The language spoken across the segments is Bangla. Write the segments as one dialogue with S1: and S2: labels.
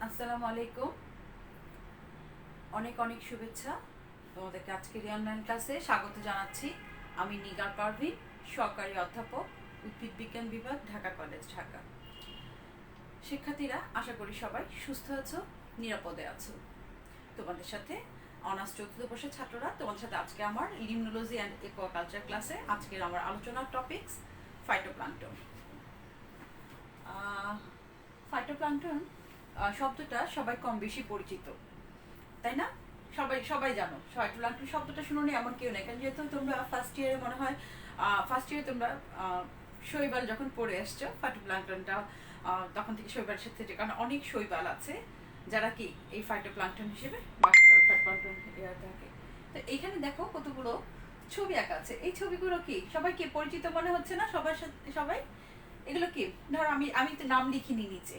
S1: আসসালামু আলাইকুম। অনেক অনেক শুভেচ্ছা। তোমাদেরকে আজকের এই অনলাইন ক্লাসে স্বাগত জানাচ্ছি। আমি নিগার পারভিন, সহকারী অধ্যাপক, উদ্ভিদ বিজ্ঞান বিভাগ, ঢাকা কলেজ, ঢাকা। শিক্ষার্থীরা, আশা করি সবাই সুস্থ আছো, নিরাপদে আছো। তোমাদের সাথে অনার্স চতুর্থ বর্ষের ছাত্ররা, তোমাদের সাথে আজকে আমার লিমনোলজি অ্যান্ড একুয়াকালচার ক্লাসে আজকের আমার আলোচনার টপিকস ফাইটোপ্লাঙ্কটন। ফাইটোপ্লাঙ্কটন শব্দটা সবাই কম বেশি পরিচিত, তাই না? সবাই সবাই জানো ফাইটোপ্লাঙ্কটন শব্দটা শুনোনি এমন কেউ নেই, কারণ যেহেতু তোমরা ফার্স্ট ইয়ারে মনে হয় তোমরা শৈবাল যখন পড়ে আসছো, ফাইটোপ্লাঙ্কটনটা তখন থেকে শৈবালের সাথে, কারণ অনেক শৈবাল আছে যারা কি এই ফাইটোপ্লাঙ্কটন হিসেবে বাস করে, ফাইটোপ্লাঙ্কটন থাকে। তো এইখানে দেখো কতগুলো ছবি আঁকা আছে। এই ছবিগুলো কি সবাইকে পরিচিত মনে হচ্ছে না? সবার সাথে সবাই এগুলো কি, ধর আমি আমি তো নাম লিখিনি নিচে,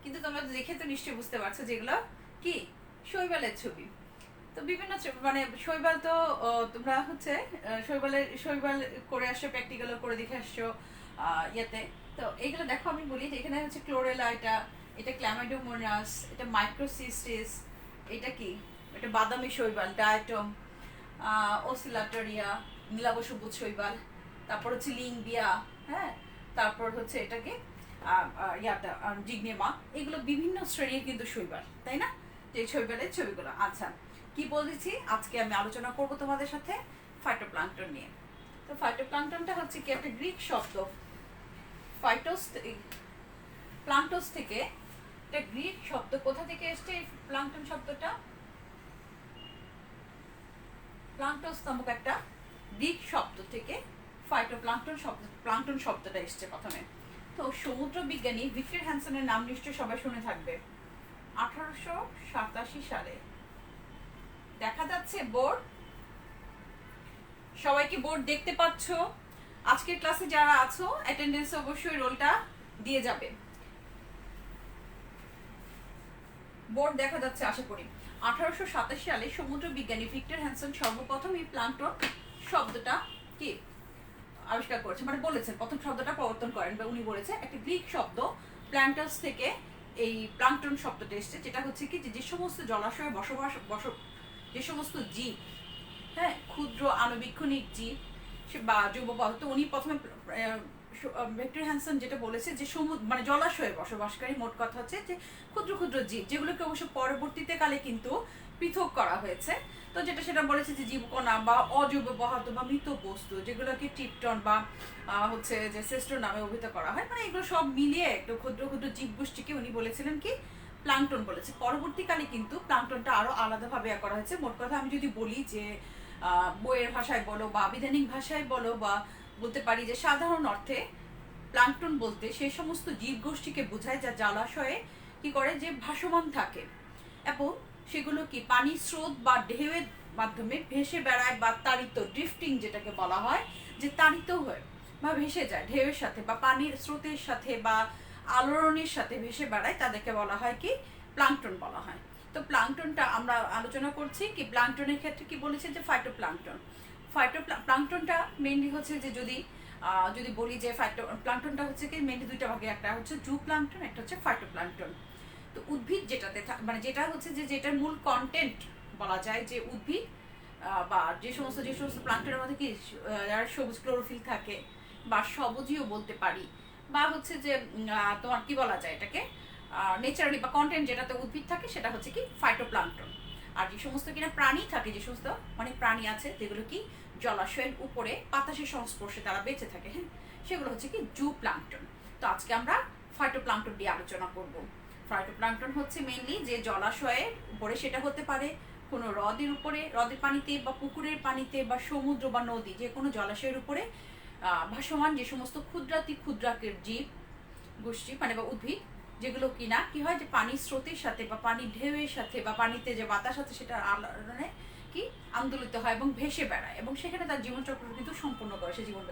S1: কিন্তু তোমরা দেখে তো নিশ্চয়ই বুঝতে পারছো যেগুলো কি শৈবালের ছবি। তো বিভিন্ন মানে শৈবাল তো তোমরা হচ্ছে শৈবাল করে আসছো, প্র্যাকটিক্যালও করে দেখে আসছো ইয়েতে। তো এইগুলো দেখো, আমি বলি যে এখানে হচ্ছে ক্লোরেলা, এটা ক্ল্যামাইডোমোনাস, এটা মাইক্রোসিস্টিস, এটা কি, এটা বাদামি শৈবাল, ডায়াটম, ওসিলাটরিয়া, নীলাভ সবুজ শৈবাল, তারপর হচ্ছে লিংবিয়া, হ্যাঁ, তারপর হচ্ছে এটাকে জিগনেমা। এগুলো বিভিন্ন শ্রেণীর কিন্তু শৈবাল, তাই না? যে শৈবালের ছবিগুলো। আচ্ছা, কি বলেছি, আজকে আমি আলোচনা করব তোমাদের সাথে ফাইটোপ্লাঙ্কটন নিয়ে। তো ফাইটোপ্লাঙ্কটনটা হচ্ছে কি একটা গ্রিক শব্দ, প্লান্টোস থেকে, একটা গ্রিক শব্দ। কোথা থেকে এসছে এই প্লাঙ্কটন শব্দটা? প্লান্টোস নামক একটা গ্রিক শব্দ থেকে প্লাঙ্কটন শব্দটা এসছে প্রথমে। তো সমুদ্র বিজ্ঞানী ভিক্টর হ্যানসনের নাম নিশ্চয়ই সবাই শুনে থাকবে। 1887 সালে, দেখা যাচ্ছে বোর্ড, সবাই কি বোর্ড দেখতে পাচ্ছ? আজকের ক্লাসে যারা আছো অ্যাটেন্ডেন্সে অবশ্যই রোলটা দিয়ে যাবে। বোর্ড দেখা যাচ্ছে আশা করি। 1887 সালে সমুদ্র বিজ্ঞানী ভিক্টর হ্যানসন সর্বপ্রথম এই প্লাঙ্কটন শব্দটা কি আবিষ্কার করেছে, মানে বলেছেন, প্রথম শব্দটা প্রবর্তন করেন, বা উনি বলেছে একটা গ্রিক শব্দ প্ল্যান্টাস থেকে এই প্লাঙ্কটন শব্দটা এসছে, যেটা হচ্ছে কি যে সমস্ত জলাশয়ে যে সমস্ত জীব, হ্যাঁ, ক্ষুদ্র আণুবীক্ষণিক জীব বা জৈব পদার্থ, উনি প্রথমে ভিক্টর হ্যানসন যেটা বলেছে যে মানে জলাশয়ে বসবাসকারী, মোট কথা হচ্ছে যে ক্ষুদ্র ক্ষুদ্র জীব, যেগুলোকে অবশ্য পরবর্তীতে কালে কিন্তু পৃথক করা হয়েছে। তো সেটা বলেছে যে জীবকণা বা অজৈব পদার্থ বা মৃত বস্তু, যেগুলোকে টিপটন বা হচ্ছে যে সেস্টন নামে অভিহিত করা হয়, মানে এগুলো সব মিলিয়ে একটু ক্ষুদ্র ক্ষুদ্র জীব গোষ্ঠীকে উনি বলেছিলেন কি প্লাঙ্কটন বলেছে। পরবর্তীকালে কিন্তু প্লাঙ্কটনটা আরো আলাদাভাবে করা হয়েছে। মোট কথা আমি যদি বলি যে বইয়ের ভাষায় বলো বা আবিধানিক ভাষায় বলো, বা বলতে পারি যে সাধারণ অর্থে প্লাঙ্কটন বলতে সেই সমস্ত জীব গোষ্ঠীকে বোঝায় যা জলাশয়ে কি করে, যে ভাসমান থাকে, এবং সেগুলো কি পানির স্রোত বা ঢেউয়ের মাধ্যমে ভেসে বেড়ায়, বা তাড়িত, ড্রিফটিং যেটাকে বলা হয়, যে তাড়িত হয়ে বা ভেসে যায় ঢেউয়ের সাথে বা পানির স্রোতের সাথে বা আলোড়নের সাথে ভেসে বেড়ায়, তাদেরকে বলা হয় কি প্লাঙ্কটন বলা হয়। তো প্লাঙ্কটনটা আমরা আলোচনা করছি কি, প্লাঙ্কটনের ক্ষেত্রে কি বলেছে যে প্লাঙ্কটনটা মেইনলি হচ্ছে যে যদি বলি যে প্লাঙ্কটনটা হচ্ছে কি মেইনলি দুইটা ভাগে, একটা হচ্ছে জু প্লাঙ্কটন, একটা হচ্ছে ফাইটোপ্লাঙ্কটন। তো উদ্ভিদ যেটাতে মানে যেটা হচ্ছে যে যেটার মূল কন্টেন্ট বলা যায় যে উদ্ভিদ বা যে সমস্ত প্লাঙ্কটনের মধ্যে কি সবুজ ক্লোরোফিল থাকে, বা সবুজীয় বলতে পারি, বা হচ্ছে যে তোমার কি বলা যায় এটাকে নেচারালি বা কন্টেন্ট যেটাতে উদ্ভিদ থাকে, সেটা হচ্ছে কি ফাইটোপ্লাঙ্কটন। আর যে সমস্ত কিনা প্রাণী থাকে, যে সমস্ত অনেক প্রাণী আছে যেগুলো কি জলাশয়ের উপরে বাতাসের সংস্পর্শে তারা বেঁচে থাকে, হ্যাঁ, সেগুলো হচ্ছে কি জু প্লাঙ্কটন। তো আজকে আমরা ফাইটোপ্লাঙ্কটন দিয়ে আলোচনা করব। ফাইটোপ্লাঙ্কটন হচ্ছে মেইনলি যে জলাশয়ের উপরে, সেটা হতে পারে কোনো হ্রদের উপরে, হ্রদের পানিতে বা পুকুরের পানিতে বা সমুদ্র বা নদী, যে কোনো জলাশয়ের উপরে ভাসমান যে সমস্ত ক্ষুদ্রাকের জীব গোষ্ঠী মানে বা উদ্ভিদ, যেগুলো কিনা কি হয় যে পানির স্রোতের সাথে বা পানির ঢেউয়ের সাথে বা পানিতে যে বাতাস আছে সেটা আলোড়নে কি আন্দোলিত হয় এবং ভেসে বেড়ায়, এবং সেখানে তার জীবনচক্র কিন্তু সম্পূর্ণ করে সে জীবন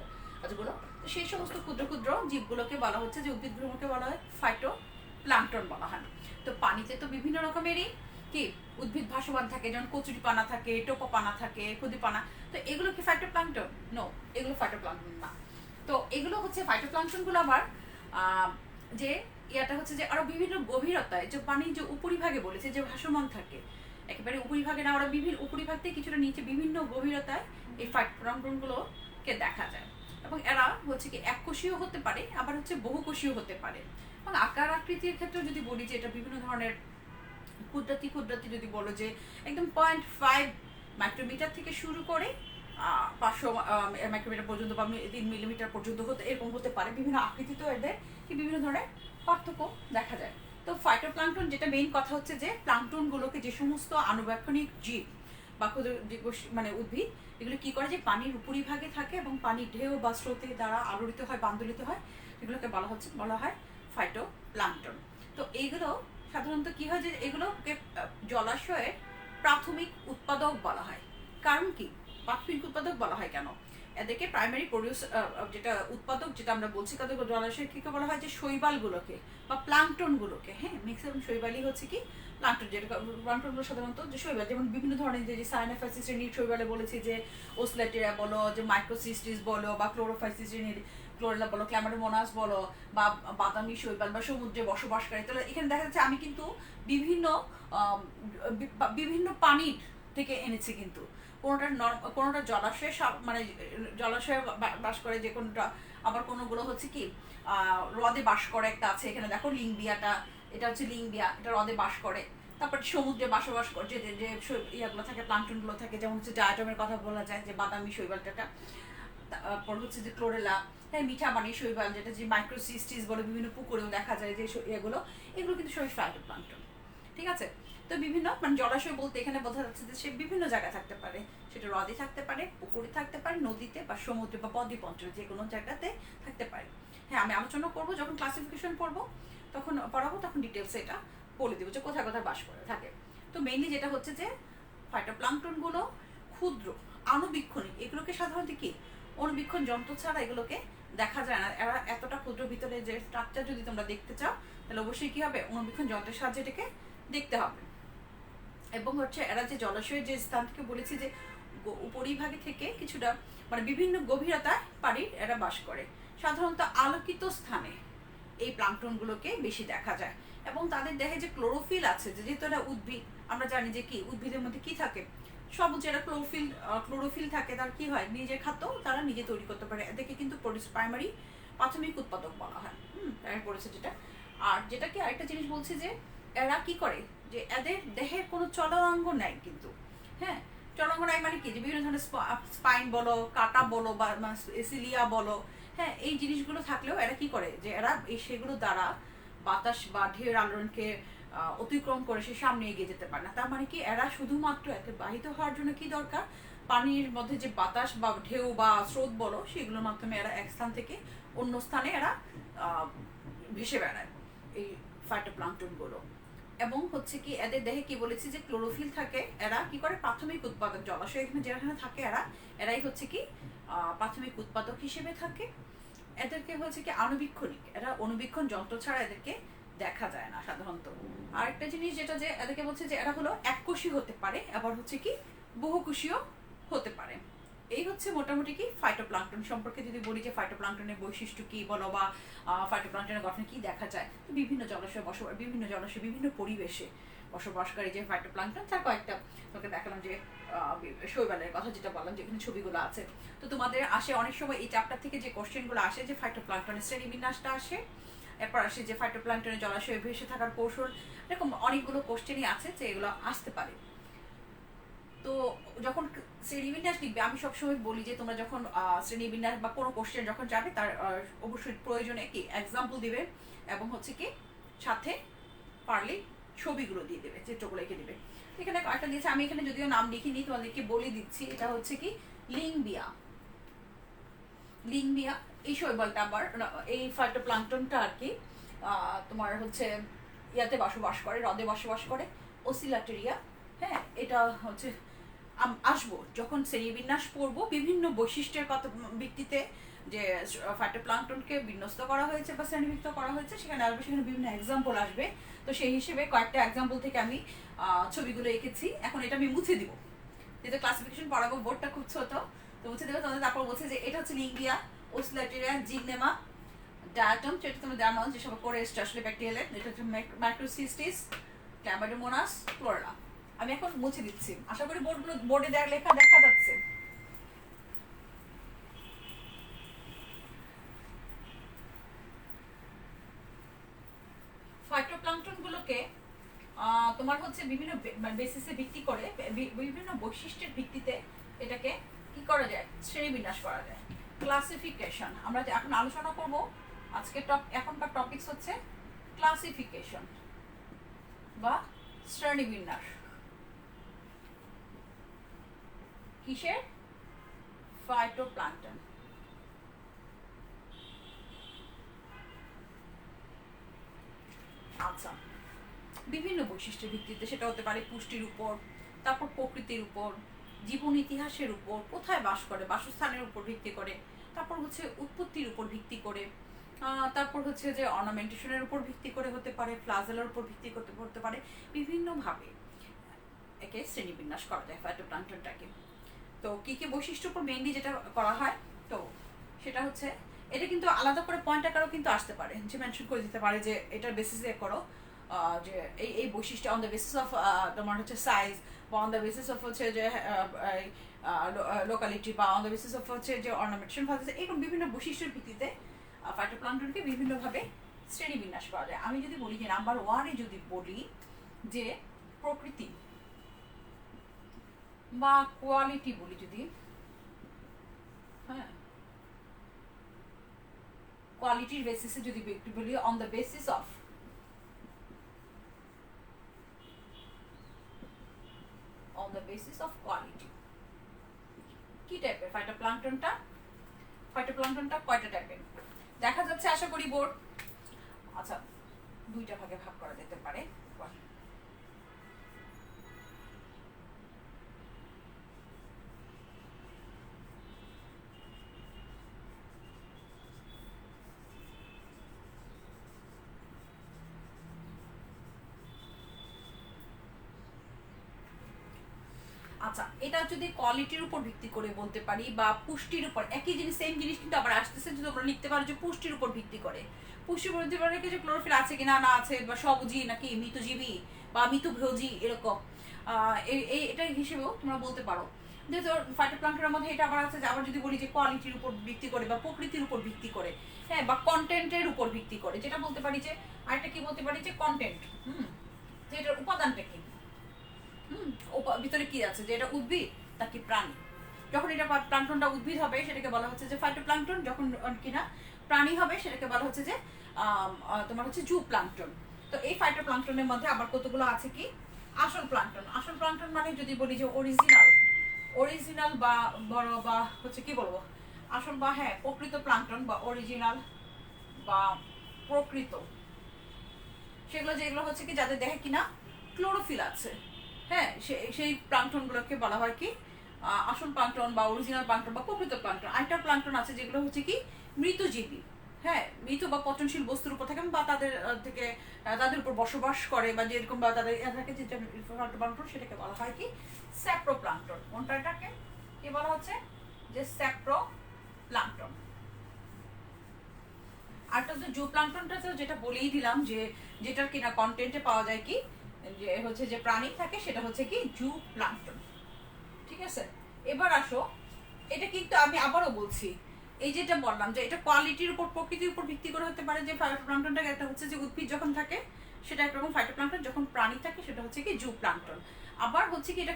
S1: কাজগুলো। তো সেই সমস্ত ক্ষুদ্র ক্ষুদ্র জীবগুলোকে বলা হচ্ছে, যে উদ্ভিদগুলোকে বলা হয় ফাইটোপ্লাঙ্কটন বলা হয়। তো পানিতে তো বিভিন্ন রকমেরই কি উদ্ভিদ ভাসমান থাকে, যেমন কচুরিপানা থাকে, টোপাপানা থাকে, ক্ষুদিপানা। তো এগুলো কি ফাইটোপ্লাঙ্কটন? নো, এগুলো ফাইটোপ্লাঙ্কটন না। তো এগুলো হচ্ছে ফাইটোপ্লাঙ্কটন গুলো আবার যে ইয়াটা হচ্ছে যে আরো বিভিন্ন গভীরতায় যে পানি যে উপরিভাগে বলেছে যে ভাসমান থাকে, একেবারে উপরিভাগে না, ওরা বিভিন্ন উপরিভাগ থেকে কিছুটা নিচে বিভিন্ন গভীরতায় এই ফাইটোপ্লাঙ্কটনগুলোকে দেখা যায়। এবং এরা হচ্ছে কি এককোষীয় হতে পারে, আবার হচ্ছে বহুকোষীয় হতে পারে। এবং আকার আকৃতির ক্ষেত্রে যদি বলি যে এটা বিভিন্ন ধরনের ক্ষুদ্রাতি যদি বলো যে একদম 0.5 মাইক্রোমিটার থেকে শুরু করে 500 মাইক্রোমিটার পর্যন্ত বা 3 মিলিমিটার পর্যন্ত এরকম হতে পারে। বিভিন্ন আকৃতিতেও এদের বিভিন্ন ধরনের পার্থক্য দেখা যায়। তো ফাইটোপ্লাঙ্কটন যেটা মেইন কথা হচ্ছে যে প্লাঙ্কটনগুলোকে যে সমস্ত আনুবাক্ষণিক জীব বা মানে উদ্ভিদ এগুলো কি করে যে পানির উপরিভাগে থাকে এবং পানির ঢেউ বা স্রোতে দ্বারা আলোড়িত হয় বা আন্দোলিত হয়, এগুলোকে বলা হয় ফাইটোপ্লাঙ্কটন। তো এইগুলো সাধারণত কি হয় যে এগুলোকে জলাশয়ের প্রাথমিক উৎপাদক বলা হয়। কারণ কি প্রাথমিক উৎপাদক বলা হয় কেন? এদেরকে প্রাইমারি প্রডিউস যেটা উৎপাদক যেটা আমরা বলছি কাদের জলাশয় কি বলা হয় যে শৈবালগুলোকে বা প্লাঙ্কটনগুলোকে, হ্যাঁ ম্যাক্সিমাম শৈবালই হচ্ছে কি প্লাঙ্কটন, যেটা প্লাঙ্কটনগুলো সাধারণত যে শৈবাল, যেমন বিভিন্ন ধরনের যে সায়ানোফাইসিস শ্রেণীর শৈবালে বলেছি যে ওসলেটেরিয়া বলো, যে মাইক্রোসিস্টিস বলো, বা ক্লোরোফাইসিস শ্রেণীর ক্লোরেলা বলো, ক্ল্যামারোমোনাস বলো, বা বাদামি শৈবাল বা সমুদ্রে বসবাসকারী। তাহলে এখানে দেখা যাচ্ছে আমি কিন্তু বিভিন্ন পানির থেকে এনেছি, কিন্তু কোনোটা জলাশয়ে মানে জলাশয়ে বাস করে, যে কোনোটা আবার কোনোগুলো হচ্ছে কি হ্রদে বাস করে। একটা আছে এখানে দেখো লিংবিয়াটা, এটা হচ্ছে লিংবিয়া, এটা হ্রদে বাস করে। তারপর সমুদ্রে বসবাস করে যে যে ইয়াগুলো থাকে, প্লাঙ্কটনগুলো থাকে, যেমন হচ্ছে ডায়াটমের কথা বলা যায় যে বাদামি শৈবালটা। তারপর হচ্ছে যে ক্লোরেলা, হ্যাঁ মিঠা পানির শৈবাল, যেটা যে মাইক্রোসিস্টিস বলে, বিভিন্ন পুকুরেও দেখা যায় যে এগুলো কিন্তু সবই ফাইটোপ্লাঙ্কটন। ঠিক আছে? তো বিভিন্ন মানে জলাশয় বলতে এখানে বোঝা যাচ্ছে যে সে বিভিন্ন জায়গায় থাকতে পারে, সেটা হ্রদে থাকতে পারে, পুকুরে থাকতে পারে, নদীতে বা সমুদ্রে বা বদ্বীপ অঞ্চলে যে কোনো জায়গাতে থাকতে পারে। হ্যাঁ আমি আলোচনা করবো যখন ক্লাসিফিকেশন পড়বো, তখন পড়াবো, তখন ডিটেলসে এটা বলে দেবো যে কোথায় কোথায় বাস করে থাকে। তো মেইনলি যেটা হচ্ছে যে ফাইটোপ্লাঙ্কটনগুলো ক্ষুদ্র আণুবীক্ষণিক, এগুলোকে সাধারণত কি অণুবীক্ষণ যন্ত্র ছাড়া এগুলোকে দেখা যায় না। এরা এতটা ক্ষুদ্র ভিতরে যে স্ট্রাকচার যদি তোমরা দেখতে চাও তাহলে অবশ্যই কি হবে, অণুবীক্ষণ যন্ত্রের সাহায্যে এটাকে দেখতে হবে। এবং হচ্ছে এরা যে জলাশয়ের যে স্থান থেকে বলেছি যে উপরিভাগে থেকে কিছুটা মানে বিভিন্ন গভীরতায় পানির এরা বাস করে। সাধারণত আলোকিত স্থানে এই প্লাঙ্কটনগুলোকে বেশি দেখা যায়। এবং তাদের দেহে যে ক্লোরোফিল আছে, যেহেতু এরা উদ্ভিদ, আমরা জানি যে কি উদ্ভিদের মধ্যে কি থাকে, সবুজ এরা ক্লোরোফিল থাকে, তার কি হয় নিজের খাদ্য তারা নিজে তৈরি করতে পারে। এদেরকে কিন্তু প্রাইমারি প্রাথমিক উৎপাদক বলা হয়। পড়েছে যেটা। আর যেটা কি আরেকটা জিনিস বলছে যে এরা কি করে যে এদের দেহের কোনো চলনাঙ্গ নাই কিন্তু, হ্যাঁ চলনাঙ্গ নাই মানে কি যে বিভিন্ন ধরনের স্পাইন বলো, কাটা বলো বা সিলিয়া বলো, হ্যাঁ এই জিনিসগুলো থাকলেও এরা কি করে যে এরা সেগুলো দ্বারা বাতাস বা ঢেউয়ের আলোড়নকে অতিক্রম করে সে সামনে এগিয়ে যেতে পারে না। তার মানে কি এরা শুধুমাত্র এতে বাহিত হওয়ার জন্য কি দরকার, পানির মধ্যে যে বাতাস বা ঢেউ বা স্রোত বলো সেগুলোর মাধ্যমে এরা এক স্থান থেকে অন্য স্থানে এরা ভেসে বেড়ায় এই ফাইটোপ্লাঙ্কটনগুলো। এবং হচ্ছে কি এদের দেহে কি বলেছি যে ক্লোরোফিল থাকে, এরা কি করে প্রাথমিক উৎপাদক, জলাশয় এখানে যেখানে থাকে এরাই হচ্ছে কি প্রাথমিক উৎপাদক হিসেবে থাকে। এদেরকে হচ্ছে কি আণুবীক্ষণিক, এরা অণুবীক্ষণ যন্ত্র ছাড়া এদেরকে দেখা যায় না সাধারণত। আরেকটা জিনিস যেটা যে এদেরকে বলছে যে এরা হলো এককোষী হতে পারে, আবার হচ্ছে কি বহুকোষীয় হতে পারে। এই হচ্ছে মোটামুটি কি ফাইটোপ্লাঙ্কটন সম্পর্কে যদি বলি যে ফাইটোপ্লাঙ্কটনের বৈশিষ্ট্য কি বলো বা ফাইটোপ্লাঙ্কটনের গঠন কি দেখা যায়, বিভিন্ন জলাশয়ে বিভিন্ন পরিবেশে বসবাসকারী যে ফাইটোপ্লাঙ্কটন, তার কয়েকটা তোকে দেখালাম যে শৈবালের কথা যেটা বললাম, যেখানে ছবিগুলো আছে। তো তোমাদের আসে অনেক সময় এই চ্যাপ্টার থেকে যে কোশ্চেনগুলো আসে যে ফাইটোপ্লাঙ্কটনের শ্রেণীবিন্যাসটা আসে, এরপর আসে যে ফাইটোপ্লাঙ্কটনের জলাশয়ে ভেসে থাকার কৌশল, এরকম অনেকগুলো কোশ্চেনই আছে যে এগুলো আসতে পারে। তো যখন শ্রেণীবিন্যাস লিখবে আমি সবসময় বলি যে তোমরা যখন শ্রেণীবিন্যাস বা কোনো কোশ্চেন যখন যাবে তার অবশ্যই প্রয়োজনে কি এক্সাম্পল দিবে, এবং হচ্ছে কি সাথে পারলে ছবিগুলো দিয়ে দেবে, চিত্রগুলো এঁকে দিবে। এখানে কয়েকটা দিয়েছে, আমি এখানে যদিও নাম লিখিনি তোমাদেরকে বলে দিচ্ছি। এটা হচ্ছে কি লিংবিয়া এই শৈবালটা, আবার এই ফাইটোপ্লাঙ্কটনটা আর কি তোমার হচ্ছে ইয়াতে বসবাস করে, হ্রদে বসবাস করে, ওসিলাটেরিয়া। হ্যাঁ এটা হচ্ছে আসবো যখন শ্রেণীবিন্যাস পড়বো বিভিন্ন বৈশিষ্ট্যের কথা ভিত্তিতে যে ফাইটোপ্লাঙ্কটনকে বিন্যস্ত করা হয়েছে বা শ্রেণীভুক্ত করা হয়েছে, সেখানে আসবে, সেখানে বিভিন্ন এক্সাম্পল আসবে। তো সেই হিসেবে কয়েকটা এক্সাম্পল থেকে আমি ছবিগুলো এঁকেছি। এখন এটা আমি মুছে দিব, যেহেতু ক্লাসিফিকেশন পড়াবো, বোর্ডটা খুব ছোট, তো মুছে দেবো তোমাদের। তারপর বলছে যে এটা হচ্ছে লিংবিয়া, ওসিলাটেরিয়া, জিগনেমা, ডায়াটম, যেটা তুমি জানো যেসব করে এসছে আসলে ব্যাকটেরিয়ালে, এটা হচ্ছে মাইক্রোসিস্টিস, ক্ল্যামাইডোমোনাস, ক্লোরেলা। আমি এখন মুছে দিচ্ছি, আশা করি বোর্ডে লেখা দেখা যাচ্ছে। ফাইটোপ্লাঙ্কটন গুলোকে তোমার হচ্ছে বিভিন্ন বেসিসে ভিত্তি করে, বিভিন্ন বৈশিষ্ট্যের ভিত্তিতে এটাকে কি করা যায়, শ্রেণীবিন্যাস করা যায়, ক্লাসিফিকেশন। আমরা এখন আলোচনা করব আজকে এখনকার টপিকস হচ্ছে ক্লাসিফিকেশন বা শ্রেণীবিন্যাস। কিসের? ফাইটোপ্লাঙ্কটন। আচ্ছা, বিভিন্ন বৈশিষ্ট্যের ভিত্তিতে, সেটা হতে পারে পুষ্টির উপর, তারপর প্রকৃতির উপর, জীবন ইতিহাসের উপর, কোথায় বাস করে বাসস্থানের উপর ভিত্তি করে, তারপর হচ্ছে উৎপত্তির উপর ভিত্তি করে, তারপর হচ্ছে যে অর্নামেন্টেশনের উপর ভিত্তি করে হতে পারে, ফ্লাজেলার উপর ভিত্তি করতে হতে পারে, বিভিন্নভাবে একে শ্রেণীবিন্যাস করা যায় ফাইটোপ্লাঙ্কটনটাকে। তো কি কি বৈশিষ্ট্যের উপর মেইনলি যেটা করা হয়, তো সেটা হচ্ছে এটা কিন্তু আলাদা করে পয়েন্ট আকারেও কিন্তু আসতে পারে, যে মেনশন করে দিতে পারে যে এটার বেসিসে করো যে এই বৈশিষ্ট্য অন দ্য বেসিস অফ তোমার হচ্ছে সাইজ, বা অন দ্য বেসিস অফ হচ্ছে যে লোকালিটি, বা অন দ্য বেসিস অফ হচ্ছে যে অর্নামেন্টেশন ফাজেস, এরকম বিভিন্ন বৈশিষ্ট্যের ভিত্তিতে ফাইটোপ্লাঙ্কটনকে বিভিন্নভাবে শ্রেণীবিন্যাস করা যায়। আমি যদি বলি যে নাম্বার ওয়ানে যদি বলি যে প্রকৃতি বা কোয়ালিটি বলি, যদি হ্যাঁ কোয়ালিটির বেসিসে যদি বলি, on the basis of quality, কি টাইপের ফাইটোপ্লাঙ্কটনটা? ফাইটোপ্লাঙ্কটনটা কয়টা টাইপের দেখা যাচ্ছে আশা করি বোর্ড। আচ্ছা, দুইটা ভাগে ভাগ করা যেতে পারে। আচ্ছা, এটা যদি কোয়ালিটির উপর ভিত্তি করে বলতে পারি, বা পুষ্টির উপর, একই জিনিস সেম জিনিস কিন্তু আবার আসতেছে, যদি আমরা লিখতে পারি যে পুষ্টির উপর ভিত্তি করে, পুষ্টির উপর ভিত্তি করে যে ক্লোরোফিল আছে কিনা না আছে, বা সবুজি নাকি মৃতজীবী বা মৃতভোজী, এরকম এটা হিসেবেও তোমরা বলতে পারো। যেহেতু ফাইটোপ্লাঙ্কটনের মধ্যে এটা আবার আছে যে, আবার যদি বলি যে কোয়ালিটির উপর ভিত্তি করে বা প্রকৃতির উপর ভিত্তি করে, হ্যাঁ, বা কন্টেন্টের উপর ভিত্তি করে, যেটা বলতে পারি যে আরেকটা কি বলতে পারি যে কন্টেন্ট, যে এটার উপাদানটা কি, ভিতরে কি আছে, যে এটা উদ্ভিদ নাকি প্রাণী। যখন এটা প্লাঙ্কটনটা উদ্ভিদ হবে সেটাকে বলা হচ্ছে যে ফাইটোপ্লাঙ্কটন, যখন কিনা প্রাণী হবে সেটাকে বলা হচ্ছে যে তোমার হচ্ছে জু প্লাঙ্কটন। তো এই ফাইটোপ্লাঙ্কটনের মধ্যে আবার কতগুলো আছে কি আসল প্লাঙ্কটন। আসল প্লাঙ্কটন মানে যদি বলি যে অরিজিনাল বা বড়, বা হচ্ছে কি বলবো আসল, বা হ্যাঁ প্রকৃত প্লাঙ্কটন বা অরিজিনাল বা প্রকৃত, সেগুলো যেগুলো হচ্ছে কি যাদের দেখে কিনা ক্লোরোফিল আছে, হ্যাঁ, সেই প্লাঙ্কটনগুলোকে বলা হয় কি আসল প্লাঙ্কটন বা অরিজিনাল প্লাঙ্কটন বা প্রকৃত প্লাঙ্কটন। আরেকটা প্লাঙ্কটন আছে যেগুলো হচ্ছে কি মৃতজীবী, হ্যাঁ, মৃত বা পচনশীল বস্তুর উপর থাকে বা তাদের উপর বসবাস করে, বা যেরকম বা তাদের থাকে যে প্লাঙ্কটন, সেটাকে বলা হয় কি স্যাপ্রো প্লাঙ্কটন। কোনটাকে কি বলা হচ্ছে যে স্যাপ্রো প্লাঙ্কটন। আরটা তো জু প্লাঙ্কটনটা তো যেটা বলেই দিলাম, যে যেটার কিনা কন্টেন্টে পাওয়া যায় কি যে হচ্ছে যে প্রাণী থাকে, সেটা হচ্ছে কি জু প্লাঙ্কটন। ঠিক আছে, এবার আসো, এটা কিন্তু আমি আবারও বলছি, এই যেটা বললাম যে এটা কোয়ালিটির উপর প্রকৃতির উপর ভিত্তি করে হতে পারে, যে ফাইটোপ্লাঙ্কটনটা একটা হচ্ছে যে উদ্ভিদ যখন থাকে সেটা একরকম ফাইটোপ্লাঙ্কটন, যখন প্রাণী থাকে সেটা হচ্ছে কি জু প্লাঙ্কটন। আবার হচ্ছে কি এটা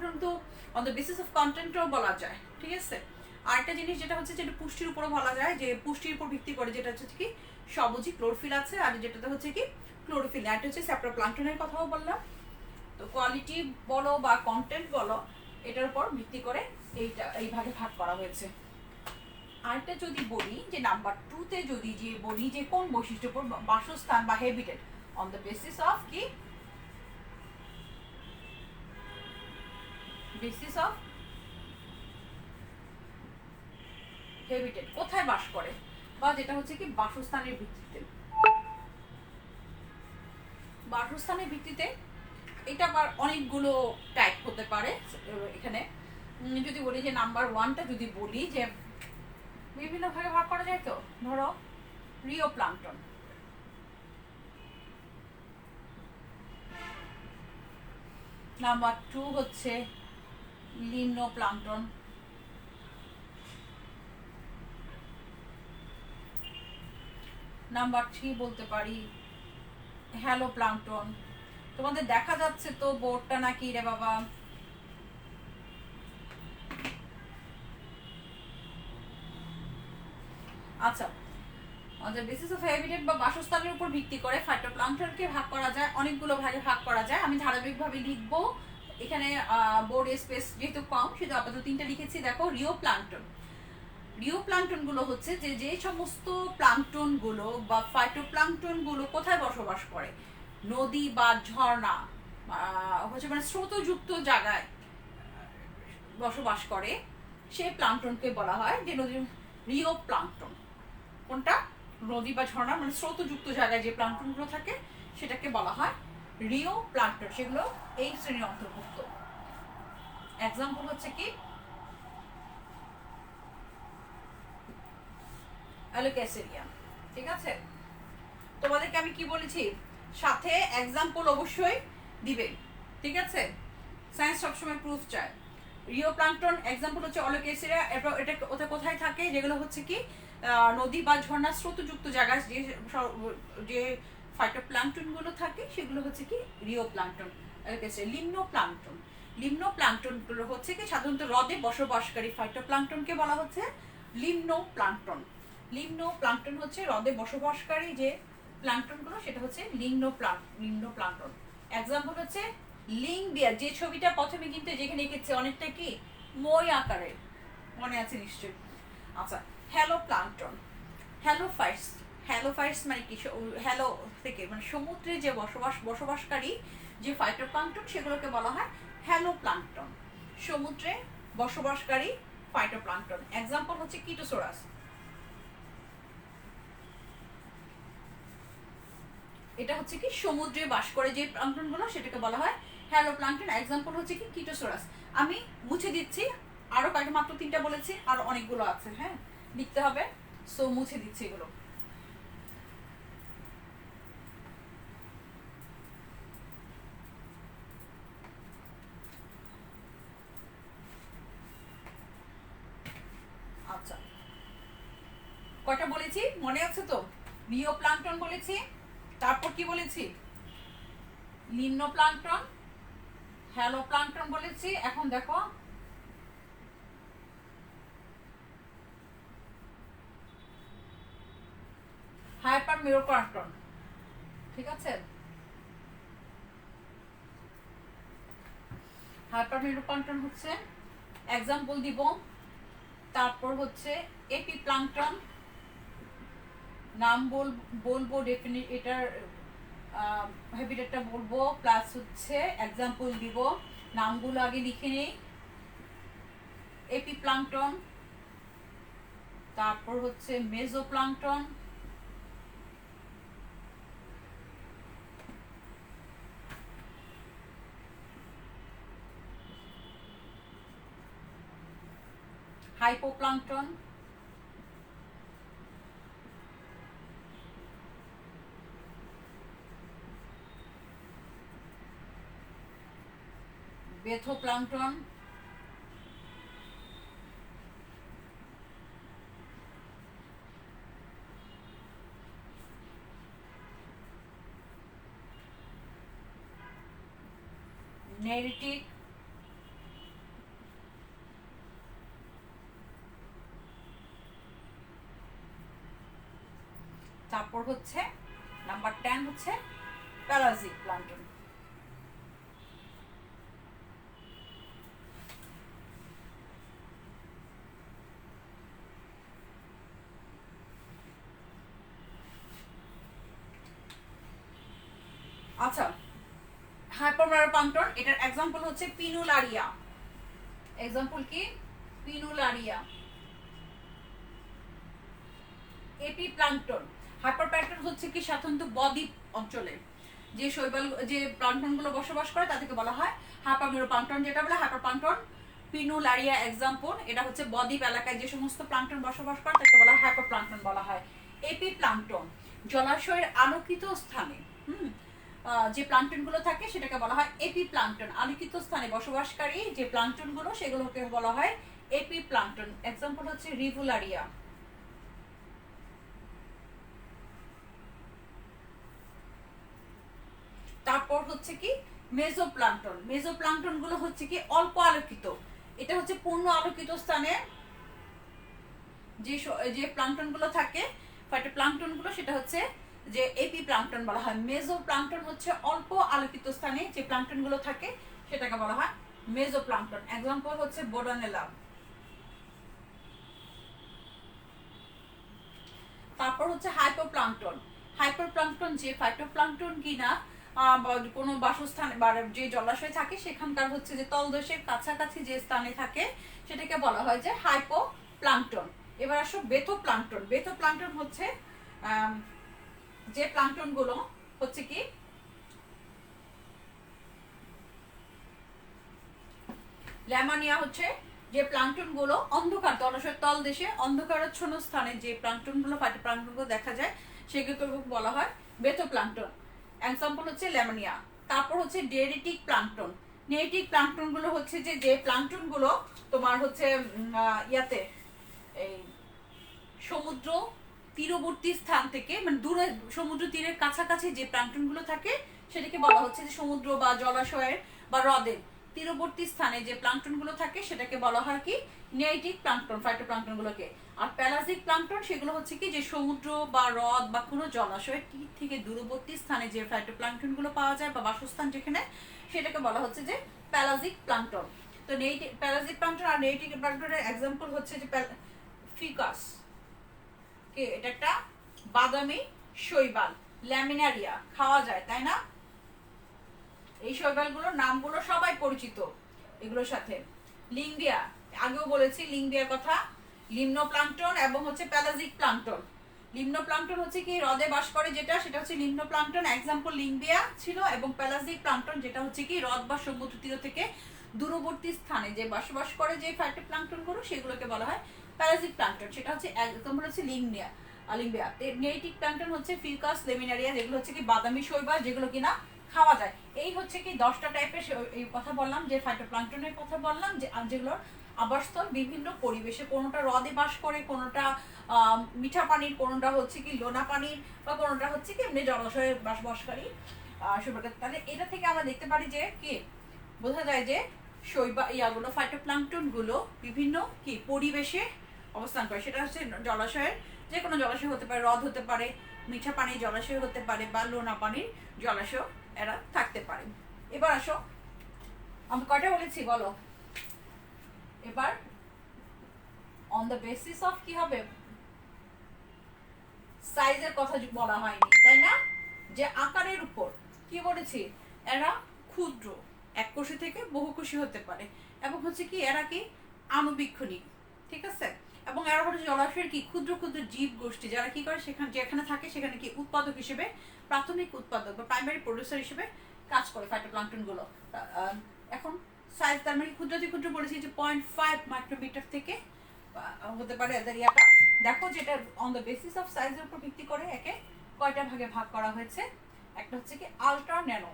S1: কিন্তু অন দ্য বেসিস অফ কন্টেন্টও বলা যায়। ঠিক আছে, আরেকটা জিনিস যেটা হচ্ছে যে পুষ্টির উপরও বলা যায়, যে পুষ্টির উপর ভিত্তি করে, যেটা হচ্ছে কি সবুজই ক্লোরোফিল আছে, আর যেটাতে হচ্ছে কি ক্লোরোফিল, এটা হচ্ছে স্যাপ্রোপ্লাঙ্কটনের কথাও বললাম। তো কোয়ালিটি বলো বা কন্টেন্ট বলো, এটার উপর ভিত্তি করে এই ভাগে ভাগ করা হয়েছে। আরেকটা যদি বলি যে নাম্বার 2-তে যদি যে বলি যে কোন বৈশিষ্ট্যের উপর, বাসস্থান বা habitat, on the basis of কি বেসিস অফ হ্যাবিটেট, কোথায় বাস করে, বা যেটা হচ্ছে কি বাসস্থানের ভিত্তিতে। বাসস্থানের ভিত্তিতে এটা আবার অনেকগুলো টাইপ হতে পারে। এখানে যদি বলি যে নাম্বার 1টা যদি বলি যে বিভিন্ন ভাগে ভাগ করা যায়, তো ধরো রিও প্লাঙ্কটন। নাম্বার 2 হচ্ছে লিমনো প্লাঙ্কটন। নাম্বার 3 বলতে পারি হ্যালো প্লাঙ্কটন। তোমাদের দেখা যাচ্ছে তো বোর্ডটা নাকি রে বাবা? আচ্ছা, আমাদের বেসিস অফ হ্যাবিটেট বা বাসস্থানের উপর ভিত্তি করে ফাইটোপ্লাঙ্কটনকে ভাগ করা যায়, অনেকগুলো ভাগে ভাগ করা যায়। আমি ধারাবাহিকভাবে লিখবো। এখানে বোর্ড স্পেস যেহেতু কম, সেহেতু আপাতত 3টা লিখেছি। দেখো, রিও প্লাঙ্কটন। রিও প্লাঙ্কটন গুলো হচ্ছে যে সমস্ত প্লাঙ্কটন গুলো বা ফাইটোপ্লাঙ্কটন গুলো কোথায় বসবাস করে? নদী বা ঝর্ণা হচ্ছে মানে স্রোতযুক্ত জায়গায় বসবাস করে, সেই প্লাঙ্কটনকে বলা হয় যে নদী রিও প্লাঙ্কটন। কোনটা? নদী বা ঝর্ণা মানে স্রোতযুক্ত জায়গায় যে প্লাঙ্কটন গুলো থাকে সেটাকে বলা হয় রিও প্লাঙ্কটন। সেগুলো এই শ্রেণীর অন্তর্ভুক্ত। এক্সাম্পল হচ্ছে কি অ্যালোক্যাসেরিয়া। ঠিক আছে, তোমাদেরকে আমি কি বলেছি, সাথে এক্সাম্পল অবশ্যই দিবে। ঠিক আছে, সায়েন্স সবসময় প্রুফ চায়। রিও প্লাঙ্কটন এক্সাম্পল হচ্ছে অ্যালোক্যাসেরিয়া। এরপর এটা ওটা কোথায় থাকে? যেগুলো হচ্ছে কি নদী বা ঝর্ণা স্রোতযুক্ত জায়গায় যে ফাইটোপ্লাঙ্কটন গুলো থাকে সেগুলো হচ্ছে কি রিও প্লাঙ্কটন। লিমনো প্লাঙ্কটন। লিমনো প্লাঙ্কটন গুলো হচ্ছে কি সাধারণত হ্রদে বসবাসকারী ফাইটোপ্লাঙ্কটনকে বলা হচ্ছে লিমনো প্লাঙ্কটন। লিমনো প্লাঙ্কটন হচ্ছে হ্রদে বসবাসকারী যে প্লাঙ্কটন গুলো, সেটা হচ্ছে লিমনো প্লাঙ্কটন। এক্সাম্পল হচ্ছে লিং বিয়ার, যে ছবিটা প্রথমে কিন্তু যেখানে এঁকেছে অনেকটা কি মই আকারের, মনে আছে নিশ্চয়ই। আচ্ছা, হ্যালো প্লাঙ্কটন। হ্যালোফাইটস মানে কি? হ্যালো থেকে মানে সমুদ্রে যে বসবাসকারী যে ফাইটোপ্লাঙ্কটন সেগুলোকে বলা হয় হ্যালো প্লাঙ্কটন। সমুদ্রে বসবাসকারী ফাইটোপ্লাঙ্কটন। এক্সাম্পল হচ্ছে কিটোসোরাস। এটা হচ্ছে কি সমুদ্রে বাস করে যে প্লাঙ্কটন গুলো সেটাকে বলা হয় হ্যালো প্লাঙ্কটন। এক্সাম্পল হচ্ছে কি কিটোসোরাস। আমি মুছে দিচ্ছি, আরো কয়েকটা, মাত্র 3টা বলেছি, আর অনেকগুলো আছে, হ্যাঁ লিখতে হবে, সো মুছে দিচ্ছি এগুলো। আচ্ছা, কয়টা বলেছি মনে আছে তো? রিও প্লাঙ্কটন বলেছি, তারপর কি বলেছি? লিমনো প্লাঙ্কটন, হ্যালো প্লাঙ্কটন বলেছি। এখন দেখো হাইপার মেরোপ্লাঙ্কটন। ঠিক আছে, হাইপার মেরোপ্লাঙ্কটন হচ্ছে এক্সাম্পল দিব। তারপর হচ্ছে এপি প্লাঙ্কটন, নাম বলবো ডেফিনিট, এটার হ্যাবিটেটটা বলবো, প্লাস হচ্ছে এক্সাম্পল দিব। নামগুলো আগে লিখে নেই। এপি প্লাঙ্কটন, তারপর হচ্ছে মেজো প্লাঙ্কটন, হাইপোপ্লাঙ্কটন, বেথোপ্লাঙ্কটন, নেরিটিক, তারপর হচ্ছে নাম্বার 10 হচ্ছে প্যারাজিক প্লাঙ্কটন। আচ্ছা, হাইপারমেরোপ্লাঙ্কটন, এটার এক্সাম্পল হচ্ছে পিনুলারিয়া। এক্সাম্পল কি? পিনুলারিয়া। AP plankton. হাইপারপ্লাঙ্কটন হচ্ছে কি সাধারণত বদ্বীপ অঞ্চলে যে শৈবাল যে প্লাঙ্কটন গুলো বসবাস করে তাদেরকে বলা হয় হাইপারমেরোপ্লাঙ্কটন। যেটা বলে হাইপারপ্লাঙ্কটন পিনুলারিয়া এক্সাম্পল, এটা হচ্ছে বদ্বীপ এলাকায় যে সমস্ত প্লাঙ্কটন বসবাস করে তাকে বলা হয় হাইপারপ্লাঙ্কটন বলা হয়। এপি প্লাঙ্কটন, জলাশয়ের আলোকিত স্থানে যে প্লাঙ্কটন গুলো থাকে সেটাকে বলা হয় এপি প্লাঙ্কটন। আলোকিত স্থানে বসবাসকারী যে প্লাঙ্কটন গুলো সেগুলোকে বলা হয় এপি প্লাঙ্কটন। এক্সাম্পল হচ্ছে রিভুলারিয়া। তারপর হচ্ছে কি মেজোপ্লাঙ্কটন। মেজোপ্লাঙ্কটন গুলো হচ্ছে কি অল্প আলোকিত, এটা হচ্ছে পূর্ণ আলোকিত স্থানে যে যে প্লাঙ্কটন গুলো থাকে, ফাইটোপ্লাঙ্কটন গুলো, সেটা হচ্ছে যে এপি প্লাঙ্কটন বলা হয়। মেজোপ্লাঙ্কটন হচ্ছে অল্প আলোকিত স্থানে যে প্লাঙ্কটন গুলো থাকে সেটাকে বলা হয় মেজোপ্লাঙ্কটন। এক্সাম্পল হচ্ছে বোডানেলা। তারপর হচ্ছে হাইপোপ্লাঙ্কটন। হাইপোপ্লাঙ্কটন যে ফাইটোপ্লাঙ্কটন কিনা কোনো বাসস্থানে বা যে জলাশয় থাকে সেখানকার হচ্ছে যে তলদেশের কাছাকাছি যে স্থানে থাকে সেটাকে বলা হয় যে হাইপোপ্লাঙ্কটন। এবার আসো বেথোপ্লাঙ্কটন। বেথোপ্লাঙ্কটন হচ্ছে যে প্লাঙ্কটন গুলো হচ্ছে কি ল্যামানিয়া হচ্ছে যে প্লাঙ্কটন গুলো অন্ধকার জলাশয়ের তলদেশে অন্ধকারাচ্ছন্ন স্থানে যে প্লাঙ্কটন গুলো ফাইটোপ্লাঙ্কটন গুলো দেখা যায় সেগুলোকে বলা হয় বেথোপ্লাঙ্কটন। এক্সাম্পল হচ্ছে ল্যামানিয়া। তারপর হচ্ছে ডেরিটিক প্লাঙ্কটন। ডেরিটিক প্লাঙ্কটন গুলো হচ্ছে যে প্লাঙ্কটন গুলো তোমার হচ্ছে ইয়াতে এই সমুদ্র তীরবর্তী স্থান থেকে মানে দূরে সমুদ্র তীরের কাছাকাছি যে প্লাঙ্কটন গুলো থাকে সেটাকে বলা হচ্ছে যে সমুদ্র বা জলাশয়ের বা হ্রদের তীরবর্তী স্থানে যে প্লাঙ্কটন গুলো থাকে সেটাকে বলা হয় কি নেইটিক প্লাঙ্কটন, ফাইটোপ্লাঙ্কটন গুলোকে। আর প্যালাজিক প্লাঙ্কটন সেগুলো হচ্ছে কি যে সমুদ্র বা হ্রদ বা কোনো জলাশয়ের তীর থেকে দূরবর্তী স্থানে যে ফাইটোপ্লাঙ্কটন গুলো পাওয়া যায় বা বাসস্থান যেখানে সেটাকে বলা হচ্ছে যে প্যালাজিক প্লাঙ্কটন। তো নেইটিক প্যালাজিক প্লাঙ্কটন আর নেইটিক প্লাঙ্কটনের এক্সাম্পল হচ্ছে যে ফিকাস, এটা একটা বাদামি শৈবাল। ল্যামিনারিয়া খাওয়া যায় তাই না? এই শৈবালগুলোর নামগুলো সবাই পরিচিত এগুলোর সাথে। লিঙ্গিয়া, আগেও বলেছি লিঙ্গিয়ার কথা। লিম্ন প্লাঙ্কটন এবং হচ্ছে প্যালাজিক প্লাঙ্কটন। লিম্ন প্লাঙ্কটন হচ্ছে কি হ্রদে বাস করে যেটা, সেটা হচ্ছে লিম্ন প্লাঙ্কটন। এক্সাম্পল লিঙ্গিয়া ছিল। এবং প্যালাজিক প্লাঙ্কটন যেটা হচ্ছে কি হ্রদ বা সমুদ্র তীর থেকে দূরবর্তী স্থানে যে বসবাস করে যে ফাইটোপ্লাঙ্কটন গুলো সেগুলোকে বলা হয় প্যালাজিক প্লাঙ্কটন। সেটা হচ্ছে এক্সাম্পল হচ্ছে লিঙ্গিয়া। নেইটিক প্লাঙ্কটন হচ্ছে ফিকাস, লেমিনারিয়া, যেগুলো হচ্ছে কি বাদামি শৈবাল যেগুলো কিনা খাওয়া যায়। এই হচ্ছে কি 10টা টাইপের এই কথা বললাম যে ফাইটোপ্লাঙ্কটনের কথা বললাম যে যেগুলোর আবাসস্থল বিভিন্ন পরিবেশে, কোনোটা হ্রদে বাস করে, কোনোটা মিঠা পানির, কোনোটা হচ্ছে কি লোনা পানির, বা কোনোটা হচ্ছে কি এমনি জলাশয়ে বসবাসকারী শৈবাল। তাহলে এটা থেকে আমরা দেখতে পারি যে কি বোঝা যায় যে ইয়াগুলো ফাইটোপ্লাঙ্কটন গুলো বিভিন্ন কি পরিবেশে অবস্থান করে। সেটা হচ্ছে জলাশয়ের যে কোনো জলাশয় হতে পারে, হ্রদ হতে পারে, মিঠা পানির জলাশয় হতে পারে, বা লোনা পানির জলাশয় এরা থাকতে পারে। এবার আসো, আমি কয়টা বলেছি বলো? এবার অন দ্য বেসিস অফ কি হবে, সাইজের কথা বলা হয়নি তাই না, যে আকারের উপর কি বলেছি, এরা ক্ষুদ্র, এককোষী থেকে বহুকোষী হতে পারে, এবং হচ্ছে কি এরা কি আণুবীক্ষণিক, ঠিক আছে। এবং এরা হচ্ছে জলাশয়ের কি ক্ষুদ্র ক্ষুদ্র জীব গোষ্ঠী যারা কি করে সেখানে যেখানে থাকে সেখানে কি উৎপাদক হিসেবে, প্রাথমিক উৎপাদক বা প্রাইমারি প্রডিউসার হিসেবে কাজ করে ফাইটোপ্লাঙ্কটন গুলো। এখন সাইজ তার মানে ক্ষুদ্রাতি ক্ষুদ্র বলেছি যে 0.5 মাইক্রোমিটার থেকে হতে পারে এদের ইয়াটা। দেখো যেটা অন দ্য বেসিস অফ সাইজের উপর ভিত্তি করে একে কয়টা ভাগে ভাগ করা হয়েছে। একটা হচ্ছে কি আলট্রা ন্যানো,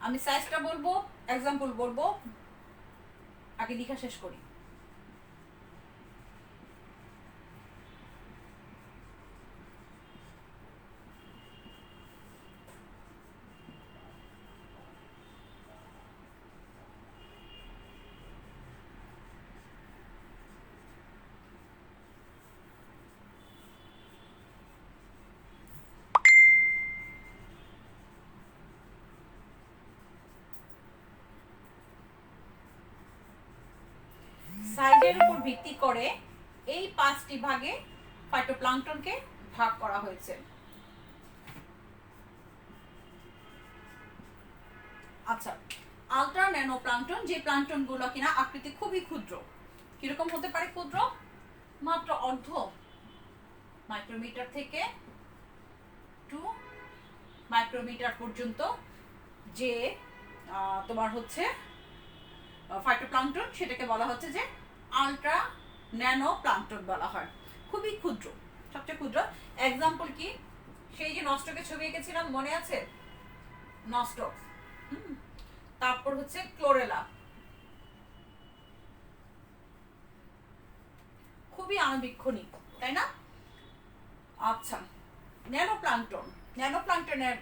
S1: আমি সাইজটা বলবো, এক্সাম্পল বলবো, আগে লেখা শেষ করি। সাইজের উপর ভিত্তি করে এই 5টি ভাগে ফাইটোপ্লাঙ্কটনকে ভাগ করা হয়েছে। আচ্ছা, আলট্রা ন্যানো প্লাঙ্কটন, যে প্লাঙ্কটন গুলো কিনা আকৃতি খুবই ক্ষুদ্র। কিরকম হতে পারে ক্ষুদ্র? মাত্র অর্ধ মাইক্রোমিটার থেকে 2 মাইক্রোমিটার পর্যন্ত যে তোমার হচ্ছে ফাইটোপ্লাঙ্কটন, সেটাকে বলা হচ্ছে যে আলট্রা ন্যানো প্লাঙ্কটন বলা হয়। খুবই ক্ষুদ্র, সবচেয়ে ক্ষুদ্র। এক্সাম্পল কি, সেই যে নস্টকে ছবি এঁকেছিলাম মনে আছে, নস্টক। তারপর হচ্ছে ক্লোরেলা, খুবই আণুবীক্ষণিক, তাই না? আচ্ছা, ন্যানো প্লাঙ্কটন, ন্যানো প্লাঙ্কটনের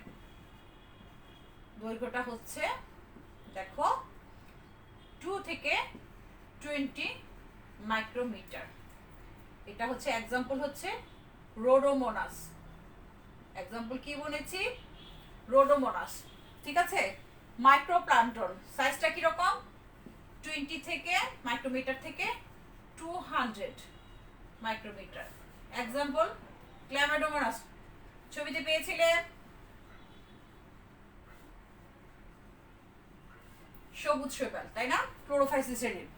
S1: দৈর্ঘ্যটা হচ্ছে দেখো 2 থেকে 20 মাইক্রোমিটার। এটা হচ্ছে এক্সাম্পল হচ্ছে রোডোমোনাস। এক্সাম্পল কি বলেছি, রোডোমোনাস, ঠিক আছে। মাইক্রোপ্লাঙ্কটন সাইজটা কিরকম, 20 থেকে মাইক্রোমিটার থেকে 200 মাইক্রোমিটার। এক্সাম্পল ক্ল্যামাইডোমোনাস, ছবিতে পেয়েছিলে সবুজ শৈবাল, তাই না, ক্লোরোফাইসিস শ্রেণীর।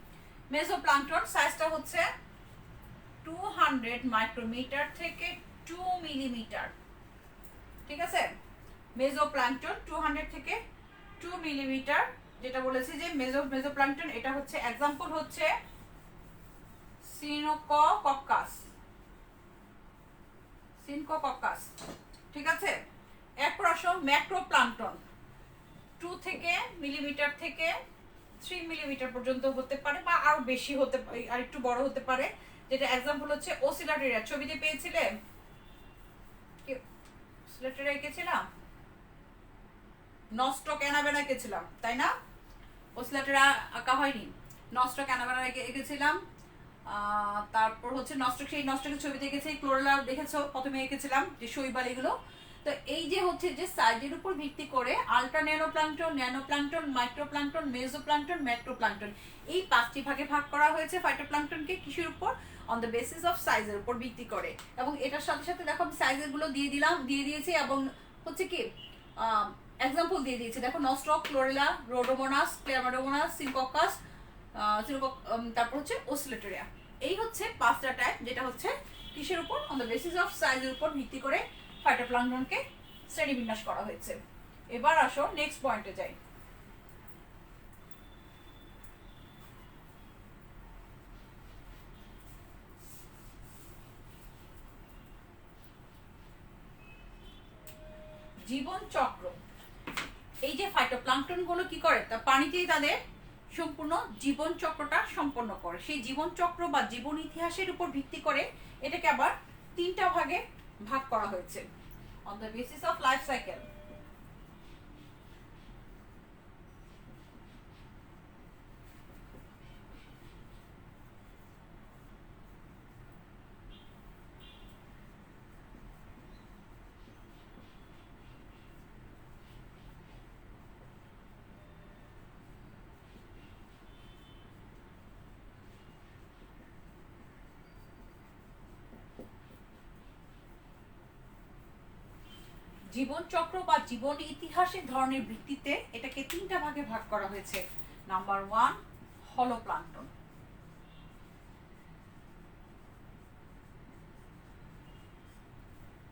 S1: মেসোপ্লাঙ্কটন সাইজটা হচ্ছে 200 মাইক্রোমিটার থেকে 2 মিলিমিটার, ঠিক আছে। মেসোপ্লাঙ্কটন 200 থেকে 2 মিলিমিটার, যেটা বলেছি যে মেসোপ্লাঙ্কটন, এটা হচ্ছে এক্সাম্পল হচ্ছে সিনোকোকক্কাস, সিনকোকক্কাস, ঠিক আছে। এরপর আসো ম্যাক্রোপ্লাঙ্কটন, 2 থেকে মিলিমিটার থেকে 3 মিলিমিটার পর্যন্ত হতে পারে, বা আরো বেশি হতে পারে, আর একটু বড় হতে পারে, যেটা এক্সাম্পল হচ্ছে ওসিলাটেরিয়া। ছবিতে পেয়েছিলে ওসিলাটেরিয়া এঁকেছিলাম, নস্টক অ্যানাবেনা এঁকেছিলাম, তাই না। ওসিলাটেরিয়া আঁকা হয়নি, নস্টক অ্যানাবেনা এঁকেছিলাম। তারপর হচ্ছে নস্টক, সেই নস্টকের ছবিতে এঁকেছি। ক্লোরেলা দেখেছো প্রথমে এঁকেছিলাম, যে শৈবাল এগুলো। তো এই যে হচ্ছে যে সাইজের উপর ভিত্তি করে ultra nano plankton, nano plankton, microplankton, mesoplankton, macroplankton, এই 5টি ভাগে ভাগ করা হয়েছে ফাইটোপ্লাঙ্কটনকে। কিসের উপর, অন দ্য বেসিস অফ সাইজের উপর ভিত্তি করে। এবং এটার সাথে সাথে দেখো আমি সাইজের গুলো দিয়ে দিয়েছি, এবং হচ্ছে কি এক্সাম্পল দিয়ে দিয়েছি। দেখো নস্টক, ক্লোরেলা, রোডোমোনাস, ক্ল্যামাইডোমোনাস, সিনকোকাস, তারপর হচ্ছে ওসিলেটেরিয়া। এই হচ্ছে 5টা টাইপ, যেটা হচ্ছে কিসের উপর, অন দ্য বেসিস অফ সাইজের উপর ভিত্তি করে ফাইটোপ্লাঙ্কটনকে শ্রেণীবিন্যাস করা হয়েছে। এবার আসো নেক্সট পয়েন্টে যাই। জীবন চক্র। এই যে ফাইটোপ্লাঙ্কটন গুলো কি করে, তা পানিতেই তাদের সম্পূর্ণ জীবন চক্রটা সম্পন্ন করে। সেই জীবন চক্র বা জীবন ইতিহাসের উপর ভিত্তি করে এটাকে আবার 3টা ভাগে ভাগ করা হয়েছে, on the basis of life cycle. জীবন চক্র বা জীবন ইতিহাসের ধরনের ভিত্তিতে এটাকে 3টা ভাগে ভাগ করা হয়েছে। Number 1 holoplankton,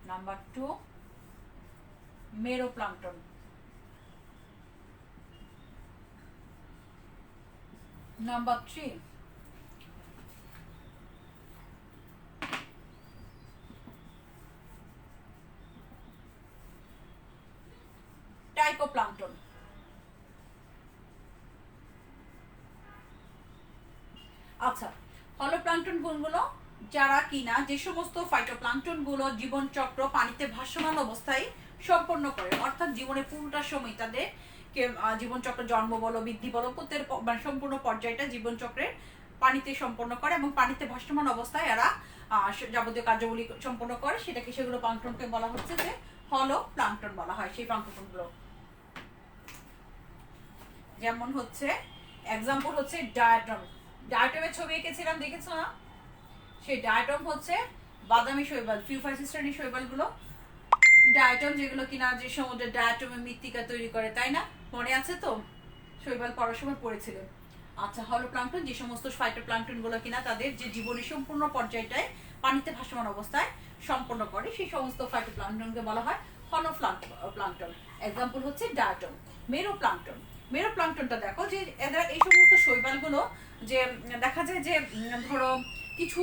S1: number 2 meroplankton, number 3 tychoplankton. আচ্ছা, হলোপ্লাঙ্কটন গুলো যারা কিনা, যে সমস্ত ফাইটোপ্লাঙ্কটন গুলো জীবন চক্র পানিতে ভাসমান অবস্থায় সম্পন্ন করে, অর্থাৎ জীবনের পুরোটা সময় তাদের জীবন চক্র, জন্ম বলো, বৃদ্ধি বলো, প্রত্যেক মানে সম্পূর্ণ পর্যায়টা জীবন চক্রের পানিতে সম্পন্ন করে, এবং পানিতে ভাসমান অবস্থায় এরা যাবতীয় কার্যাবলী সম্পন্ন করে, সেটাকে সেগুলো প্লাঙ্কটনকে বলা হচ্ছে যে হলোপ্লাঙ্কটন বলা হয়। সেই প্লাঙ্কটন গুলো যেমন হচ্ছে এক্সাম্পল হচ্ছে ডায়াটম। ডায়াটমের ছবি এঁকেছিলাম, দেখেছো না? সেই ডায়াটম হচ্ছে বাদামি শৈবাল, ফিউফাইসিস শ্রেণীর শৈবালগুলো ডায়াটম, যেগুলো কিনা যে সমুদ্রের ডায়াটমের মৃত্তিকা তৈরি করে, তাই না, মনে আছে তো, শৈবাল পড়ার সময় পড়েছিলেন। আচ্ছা, হলোপ্লাঙ্কটন যে সমস্ত ফাইটোপ্লাঙ্কটন গুলো কিনা তাদের যে জীবনের সম্পূর্ণ পর্যায়টায় পানিতে ভাসমান অবস্থায় সম্পন্ন করে, সেই সমস্ত ফাইটোপ্লাঙ্কটনকে বলা হয় হলো প্লাঙ্কটন। এক্সাম্পল হচ্ছে ডায়াটম। মেরোপ্লাঙ্কটনটা দেখো যে এদের এই সমস্ত শৈবালগুলো যে দেখা যায় যে ধরো কিছু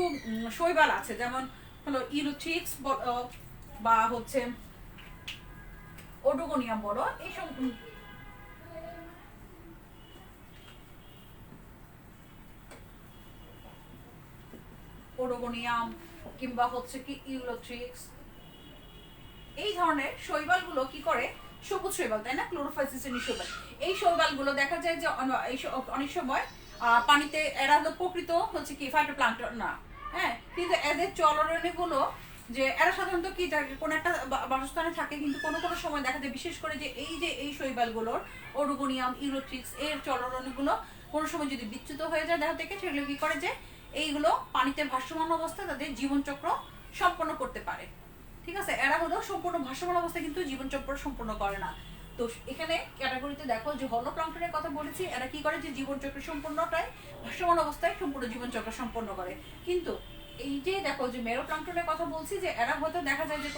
S1: শৈবাল আছে, যেমন হলো ইউলোথ্রিক্স বা হচ্ছে ওডোগোনিয়াম বলো, এইসব ওডোগোনিয়াম কিংবা হচ্ছে কি ইউলোথ্রিক্স, এই ধরনের শৈবালগুলো কি করে, সবুজ শৈবাল তাই না, ক্লোরোফাইসিসেনি শৈবাল, এই শৈবালগুলো দেখা যায় যে অনেক সময় পানিতে, এরা হলো প্রকৃত হচ্ছে কি ফাইটোপ্লাঙ্কটন না, হ্যাঁ, কিন্তু এদের চলরণীগুলো যে এরা সাধারণত কি থাকে, কোনো একটা বাসস্থানে থাকে, কিন্তু কোনো কোনো সময় দেখা যায় বিশেষ করে যে এই শৈবালগুলোর ওডোগোনিয়াম ইউলোথ্রিক্স এর চলরণীগুলো কোনো সময় যদি বিচ্যুত হয়ে যায় দেহ থেকে, সেগুলো কি করে যে এইগুলো পানিতে ভাসমান অবস্থায় তাদের জীবনচক্র সম্পন্ন করতে পারে। ঠিক আছে, এরা হলো সম্পূর্ণ ভাসমান অবস্থায় কিন্তু জীবনচক্র সম্পন্ন করে না। তো এখানে ক্যাটাগরিতে দেখো যে হলোপ্লাঙ্কটনের কথা বলেছি, এরা কি করে যে জীবনচক্র সম্পূর্ণটাই ভাসমান অবস্থায় সম্পূর্ণ জীবনচক্র সম্পন্ন করে। কিন্তু এই যে দেখো যে মেরোপ্লাঙ্কটনের কথা বলছি, যে এরা হয়তো দেখা যায় যে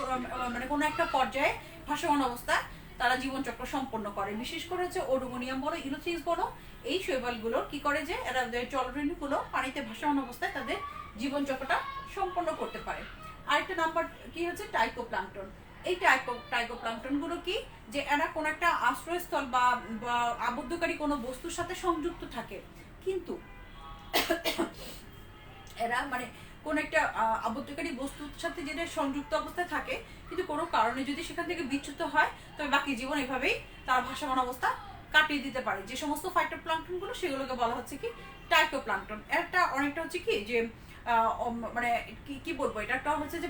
S1: মানে কোনো একটা পর্যায়ে ভাসমান অবস্থায় তারা জীবনচক্র সম্পন্ন করে। বিশেষ করে হচ্ছে ওডোগোনিয়াম বলো ইউলোথ্রিক্স বলো, এই শৈবালগুলো কি করে যে এরা জলরেণুগুলো পানিতে ভাসমান অবস্থায় তাদের জীবনচক্রটা সম্পন্ন করতে পারে। আরেকটা নাম্বার কি হচ্ছে টাইকোপ্লাঙ্কটন। এই টাইকোপ্লাঙ্কটন গুলো কি, যে এরা কোন একটা আশ্রয়স্থল বা আবদ্ধকারী কোনো বস্তুর সাথে সংযুক্ত থাকে, কিন্তু এরা মানে কোন একটা আবদ্ধকারী বস্তুর সাথে যেটা সংযুক্ত অবস্থায় থাকে, কিন্তু কোনো কারণে যদি সেখান থেকে বিচ্যুত হয়, তবে বাকি জীবন এভাবেই তারা ভাসমান অবস্থা কাটিয়ে দিতে পারে। যে সমস্ত ফাইটোপ্লাঙ্কটন গুলো সেগুলোকে বলা হচ্ছে কি টাইকোপ্লাঙ্কটন। একটা অনেকটা হচ্ছে কি যে মানে কি বলবো, এটা একটা হচ্ছে যে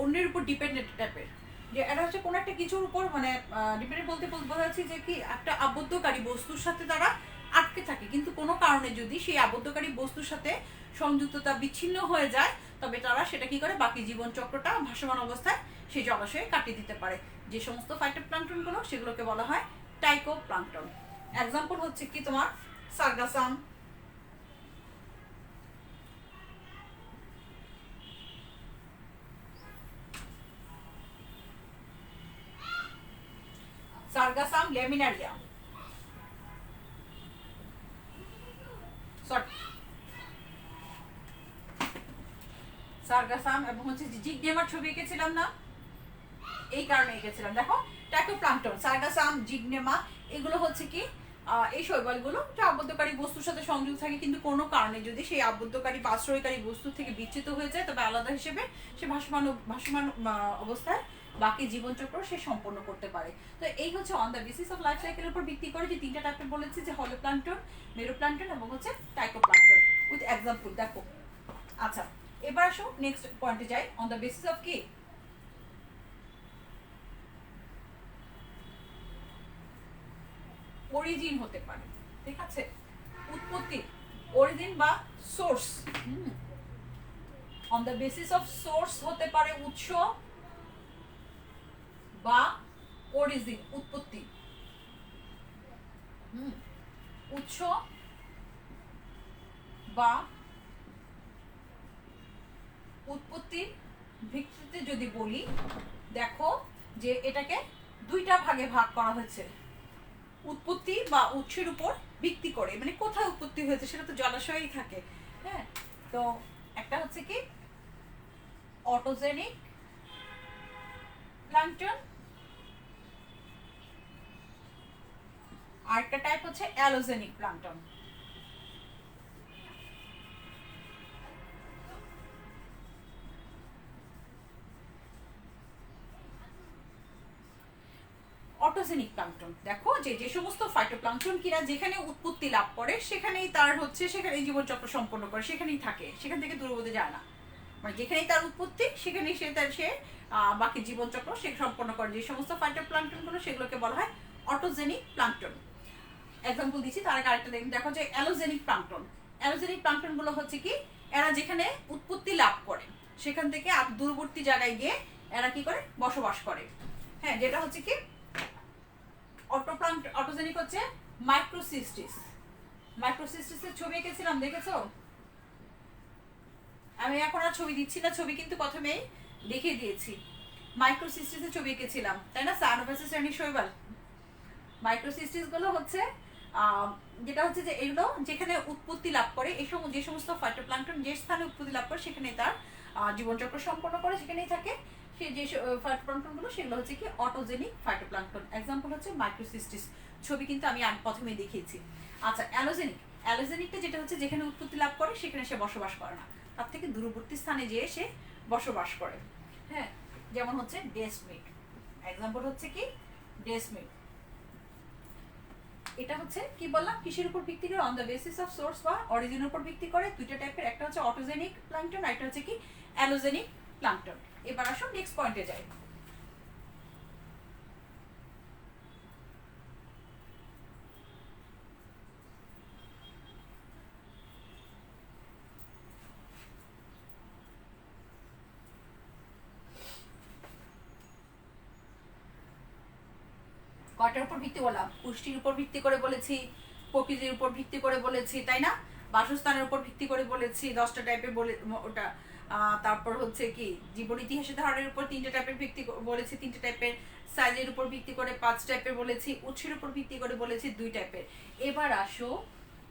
S1: অন্যের উপর ডিপেন্ডেন্ট টাইপের, যে এটা হচ্ছে কোনো একটা কিছুর উপর মানে ডিপেন্ডেন্ট বলতে বোঝা যাচ্ছে যে কি একটা আবদ্ধকারী বস্তুর সাথে তারা আটকে থাকে, কিন্তু কোনো কারণে যদি সেই আবদ্ধকারী বস্তুর সাথে সংযুক্ততা বিচ্ছিন্ন হয়ে যায়, তবে তারা সেটা কি করে বাকি জীবন চক্রটা ভাসমান অবস্থায় সেই জলাশয়ে কাটিয়ে দিতে পারে। যে সমস্ত ফাইটোপ্লাঙ্কটন গুলো সেগুলোকে বলা হয় টাইকোপ্লাঙ্কটন। এক্সাম্পল হচ্ছে কি তোমার সার্গাসাম, সার্গাসাম ল্যামিনারিয়া, সার্গাসাম এবং হচ্ছে জিগনেমার ছবি এঁকেছিলাম না, এই কারণে এঁকেছিলাম। দেখো টাইকোপ্লাঙ্কটন, সার্গাসাম, জিগনেমা, এগুলো হচ্ছে কি এই শৈবালগুলো যে আবদ্ধকারী বস্তুর সাথে সংযুক্ত থাকে, কিন্তু কোনো কারণে যদি সেই আবদ্ধকারী বা আশ্রয়কারী বস্তু থেকে বিচ্যুত হয়ে যায়, তবে আলাদা হিসেবে সে ভাসমান অবস্থায় বাকি জীবনচক্র সে সম্পন্ন করতে পারে। তো এই হচ্ছে on the basis of life সাইকেলের উপর ভিত্তি করে যে তিনটা টাইপের বলেছি, যে হলোপ্লাঙ্কটন, মেরোপ্লাঙ্কটন এবং হচ্ছে টাইকোপ্লাঙ্কটন, উইথ এক্সাম্পল দেখো। আচ্ছা, এবার আসো নেক্সট পয়েন্টে যাই। অন দ্য বেসিস অফ কি অরিজিন হতে পারে, ঠিক আছে, উৎপত্তি, অরিজিন বা source. On the basis of swords হতে পারে উৎস বা অরিজিন উৎপত্তি। উৎস বা উৎপত্তির ভিত্তিতে যদি বলি, দেখো যে এটাকে দুইটা ভাগে ভাগ করা হয়েছে, উৎপত্তি বা উৎসের উপর ভিত্তি করে, মানে কোথায় উৎপত্তি হয়েছে সেটা তো জলাশয়েই থাকে, হ্যাঁ। তো একটা হচ্ছে কি অটোজেনিক প্লাঙ্কটন, আরেকটা টাইপ হচ্ছে অ্যালোজেনিক প্লাঙ্কটন। অটোজেনিক প্লাঙ্কটন দেখো যে সমস্ত ফাইটোপ্লাঙ্কটন কিনা যেখানে উৎপত্তি লাভ করে সেখানেই তার হচ্ছে সেখানেই জীবনচক্র সম্পন্ন করে, সেখানেই থাকে, সেখান থেকে দূর হতে যায় না, মানে যেখানেই তার উৎপত্তি সেখানেই সে বাকি জীবনচক্র সে সম্পন্ন করে। যে সমস্ত ফাইটোপ্লাঙ্কটন গুলো সেগুলোকে বলা হয় অটোজেনিক প্লাঙ্কটন। এক্সাম্পল দিচ্ছি, তার আগে আরেকটা দেখো যে অ্যালোজেনিক প্লাঙ্কটন। অ্যালোজেনিক প্লাঙ্কটন গুলো হচ্ছে কি এরা যেখানে উৎপত্তি লাভ করে সেখান থেকে দূরবর্তী জায়গায় গিয়ে এরা কি করে বসবাস করে, হ্যাঁ, যেটা হচ্ছে কি অটোজেনিক হচ্ছে মাইক্রোসিস্টিস। মাইক্রোসিস্টিসের ছবি এঁকেছিলাম, দেখেছো? আমি এখন আর ছবি দিচ্ছি না, ছবি কিন্তু প্রথমেই দেখিয়ে দিয়েছি। মাইক্রোসিস্টিসের ছবি এঁকেছিলাম, তাই না? সায়ানোফাইসিস শ্রেণীর শৈবাল। মাইক্রোসিস্টিস গুলো হচ্ছে যেটা হচ্ছে যে এগুলো যেখানে উৎপত্তি লাভ করে, এই যে সমস্ত ফাইটোপ্ল্যাঙ্কটন যে স্থানে উৎপত্তি লাভ করে সেখানে তার জীবনচক্র সম্পন্ন করে, সেখানেই থাকে। সে যে ফাইটোপ্ল্যাঙ্কটন গুলো সেগুলো হচ্ছে কি অটোজেনিক ফাইটোপ্ল্যাঙ্কটন। এক্সাম্পল হচ্ছে মাইক্রোসিস্টিস, ছবি কিন্তু আমি প্রথমেই দেখিয়েছি। আচ্ছা, অ্যালোজেনিক, অ্যালোজেনিকটা যেটা হচ্ছে যেখানে উৎপত্তি লাভ করে সেখানে সে বসবাস করে না, তার থেকে দূরবর্তী স্থানে যেয়ে সে বসবাস করে। হ্যাঁ, যেমন হচ্ছে ডেসমিট, এক্সাম্পল হচ্ছে কি ডেসমিট। এটা হচ্ছে কি বললাম, কিসের উপর ভিত্তি করে? On the basis of swords বা অরিজিনের উপর ভিত্তি করে। দুইটা টাইপের, একটা হচ্ছে অটোজেনিক প্ল্যাঙ্কটন, একটা হচ্ছে কি অ্যালোজেনিক প্ল্যাঙ্কটন। এবার আসুন নেক্সট পয়েন্টে যাই। কয়টার উপর ভিত্তি বললাম? পুষ্টির উপর ভিত্তি করে বলেছি, প্রকৃতির উপর ভিত্তি করে বলেছি, তাই না? বাসস্থানের উপর ভিত্তি করে বলেছি 10টা টাইপের বলে ওটা। তারপর হচ্ছে কি জীবন ইতিহাসের ধারণের উপর 3টে টাইপের ভিত্তি বলেছি, 3টে টাইপের। সাইজের উপর ভিত্তি করে 5 টাইপের বলেছি, উৎসের উপর ভিত্তি করে বলেছি 2 টাইপের। এবার আসো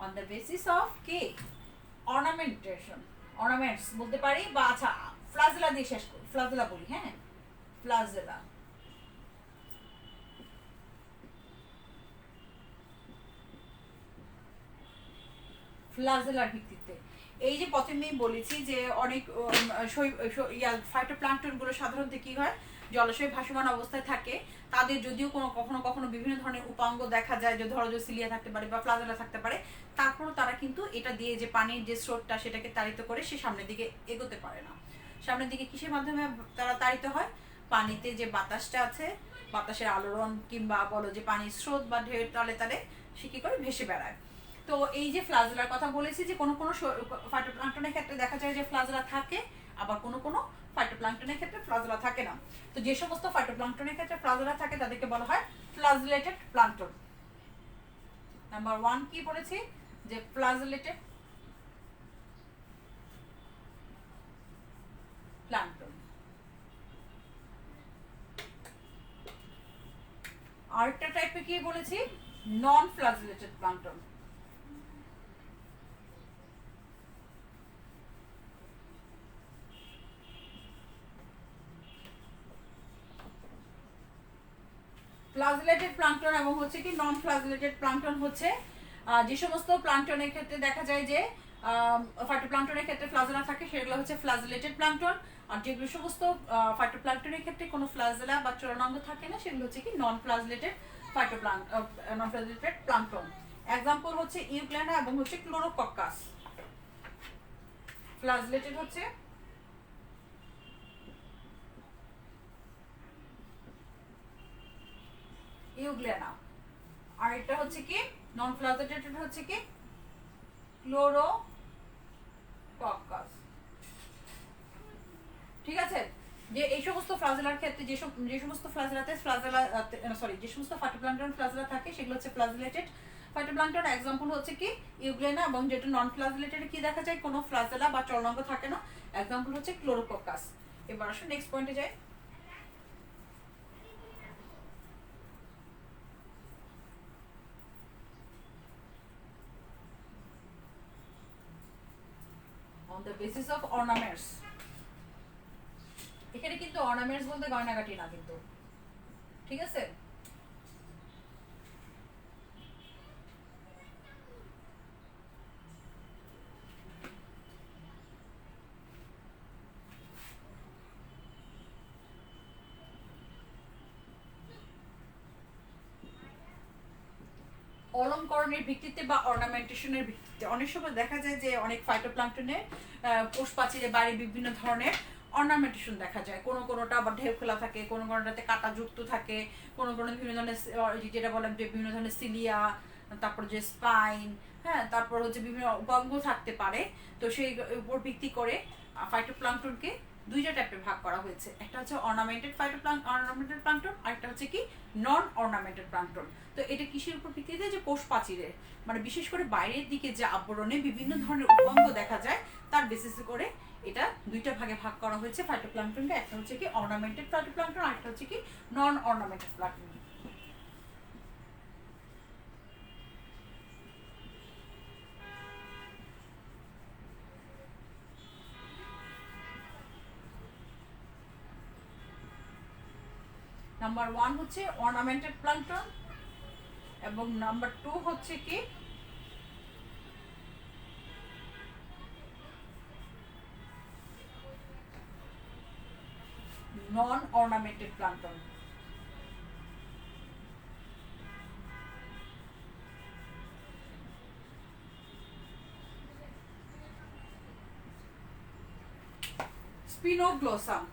S1: অন দ্য বেসিস অফ কি অর্নামেন্টেশন, অর্নামেন্টস বলতে পারি, বা আচ্ছা ফ্লাজেলা দিয়ে শেষ করি, ফ্লাজেলা বলি। হ্যাঁ, ফ্লাজেলা। ফ্লাজেলার ভিত্তিতে এই যে প্রথমেই বলেছি যে অনেক ফাইটোপ্ল্যাঙ্কটন গুলো সাধারণত কি হয়, জলাশয়ে ভাসমান অবস্থায় থাকে। তাদের যদিও কখনো কখনো বিভিন্ন ধরনের উপাঙ্গ দেখা যায়, যে ধরো যে সিলিয়া থাকতে পারে বা ফ্লাজেলা থাকতে পারে, তারপরও তারা কিন্তু এটা দিয়ে যে পানির যে স্রোতটা সেটাকে তাড়িত করে সে সামনের দিকে এগোতে পারে না। সামনের দিকে কিসের মাধ্যমে তারা তাড়িত হয়? পানিতে যে বাতাসটা আছে, বাতাসের আলোড়ন, কিংবা বলো যে পানির স্রোত বা ঢেউয়ের তালে তালে সে কি করে ভেসে বেড়ায়। তো এই যে ফ্লাজেলার কথা বলেছি, যে কোনো কোনো ফাইটোপ্ল্যাঙ্কটনের ক্ষেত্রে দেখা যায় যে ফ্লাজেলা থাকে, আবার কোনো কোনো ফাইটোপ্ল্যাঙ্কটনের ক্ষেত্রে ফ্লাজেলা থাকে না। তো যে সমস্ত ফাইটোপ্ল্যাঙ্কটনের ক্ষেত্রে ফ্লাজেলা থাকে তাদেরকে বলা হয় ফ্লাজেলেটেড প্ল্যাঙ্কটন। নাম্বার 1 কি বলেছি, যে ফ্লাজেলেটেড প্ল্যাঙ্কটন। আরেকটা টাইপে কি বলেছি, নন ফ্লাজেলেটেড প্ল্যাঙ্কটন। ফ্লাজেলেটেড প্ল্যাঙ্কটন এবং হচ্ছে কি নন ফ্লাজেলেটেড প্ল্যাঙ্কটন হচ্ছে যে সমস্ত প্ল্যাঙ্কটনের ক্ষেত্রে দেখা যায় যে ফাইটোপ্ল্যাঙ্কটনের ক্ষেত্রে ফ্লাজেলা থাকে, সেগুলো হচ্ছে ফ্লাজেলেটেড প্ল্যাঙ্কটন। আর যেগুলো সমস্ত ফাইটোপ্ল্যাঙ্কটনের ক্ষেত্রে কোনো ফ্লাজেলা বা চলনাঙ্গ থাকে না, সেগুলো হচ্ছে কি নন ফ্লাজেলেটেড নন ফ্লাজেলেটেড প্ল্যাঙ্কটন। এক্সাম্পল হচ্ছে ইউগ্লেনা এবং হচ্ছে ক্লোরোকক্কাস। ফ্লাজেলেটেড হচ্ছে ইউগ্লেনা, আর এটা হচ্ছে কি নন ফ্লাজেলেটেড হচ্ছে কি ক্লোরোকক্কাস। ঠিক আছে, যে এই সমস্ত ফ্লাজেলার ক্ষেত্রে যে সমস্ত ফ্লাজেলাতে যে সমস্ত ফাইটোপ্ল্যাঙ্কটন ফ্লাজেলা থাকে সেগুলো হচ্ছে ফ্লাজেলেটেড ফাইটোপ্ল্যাঙ্কটন। এক্সাম্পল হচ্ছে কি ইউগ্লেনা, এবং যেটা নন ফ্লাজেলেটেড কি দেখা যায় কোনো ফ্লাজেলা বা চলনাঙ্গ থাকে না, এক্সাম্পল হচ্ছে ক্লোরোকক্কাস। এবার আসুন নেক্সট পয়েন্টে যাই। On the basis of ornaments, এখানে কিন্তু অর্নামেন্টস বলতে গয়নাগাটি না কিন্তু, ঠিক আছে? অলঙ্করণের ভিত্তিতে বা অর্নামেন্টেশনের ভিত্তিতে অনেক সময় দেখা যায় যে অনেক ফাইটোপ্ল্যাঙ্কটনে কোষ প্রাচীরে বাইরে বিভিন্ন ধরনের অর্নামেন্টেশন দেখা যায়। কোনো কোনোটা আবার ঢেউ খোলা থাকে, কোনো কোনোটাতে কাটা যুক্ত থাকে, কোনো কোনো বিভিন্ন ধরনের যেটা বললাম যে বিভিন্ন ধরনের সিলিয়া, তারপর যে স্পাইন, হ্যাঁ, তারপর হচ্ছে বিভিন্ন উপাঙ্গ থাকতে পারে। তো সেই উপর ভিত্তি করে ফাইটোপ্ল্যাঙ্কটনকে দুইটা টাইপে ভাগ করা হয়েছে, একটা হচ্ছে অর্নামেন্টেড অর্নামেন্টেড প্লাঙ্কটন, আর একটা হচ্ছে কি নন অর্নামেন্টেড প্লাঙ্কটন। তো এটা কিসের উপর ভিত্তিতে, যে কোষ প্রাচীরের মানে বিশেষ করে বাইরের দিকে যে আবরণে বিভিন্ন ধরনের উপাঙ্গ দেখা যায় তার বেসিস করে এটা দুইটা ভাগে ভাগ করা হয়েছে ফাইটোপ্লাঙ্কটনকে। একটা হচ্ছে কি অর্নামেন্টেড ফাইটোপ্লাঙ্কটন, আর একটা হচ্ছে কি নন অর্নামেন্টেড প্লাঙ্কটন। নাম্বার 1 হচ্ছে অর্নামেন্টেড প্লাঙ্কটন এবং নাম্বার 2 হচ্ছে কি নন অর্নামেন্টেড প্লাঙ্কটন। স্পিনোগ্লোসাম,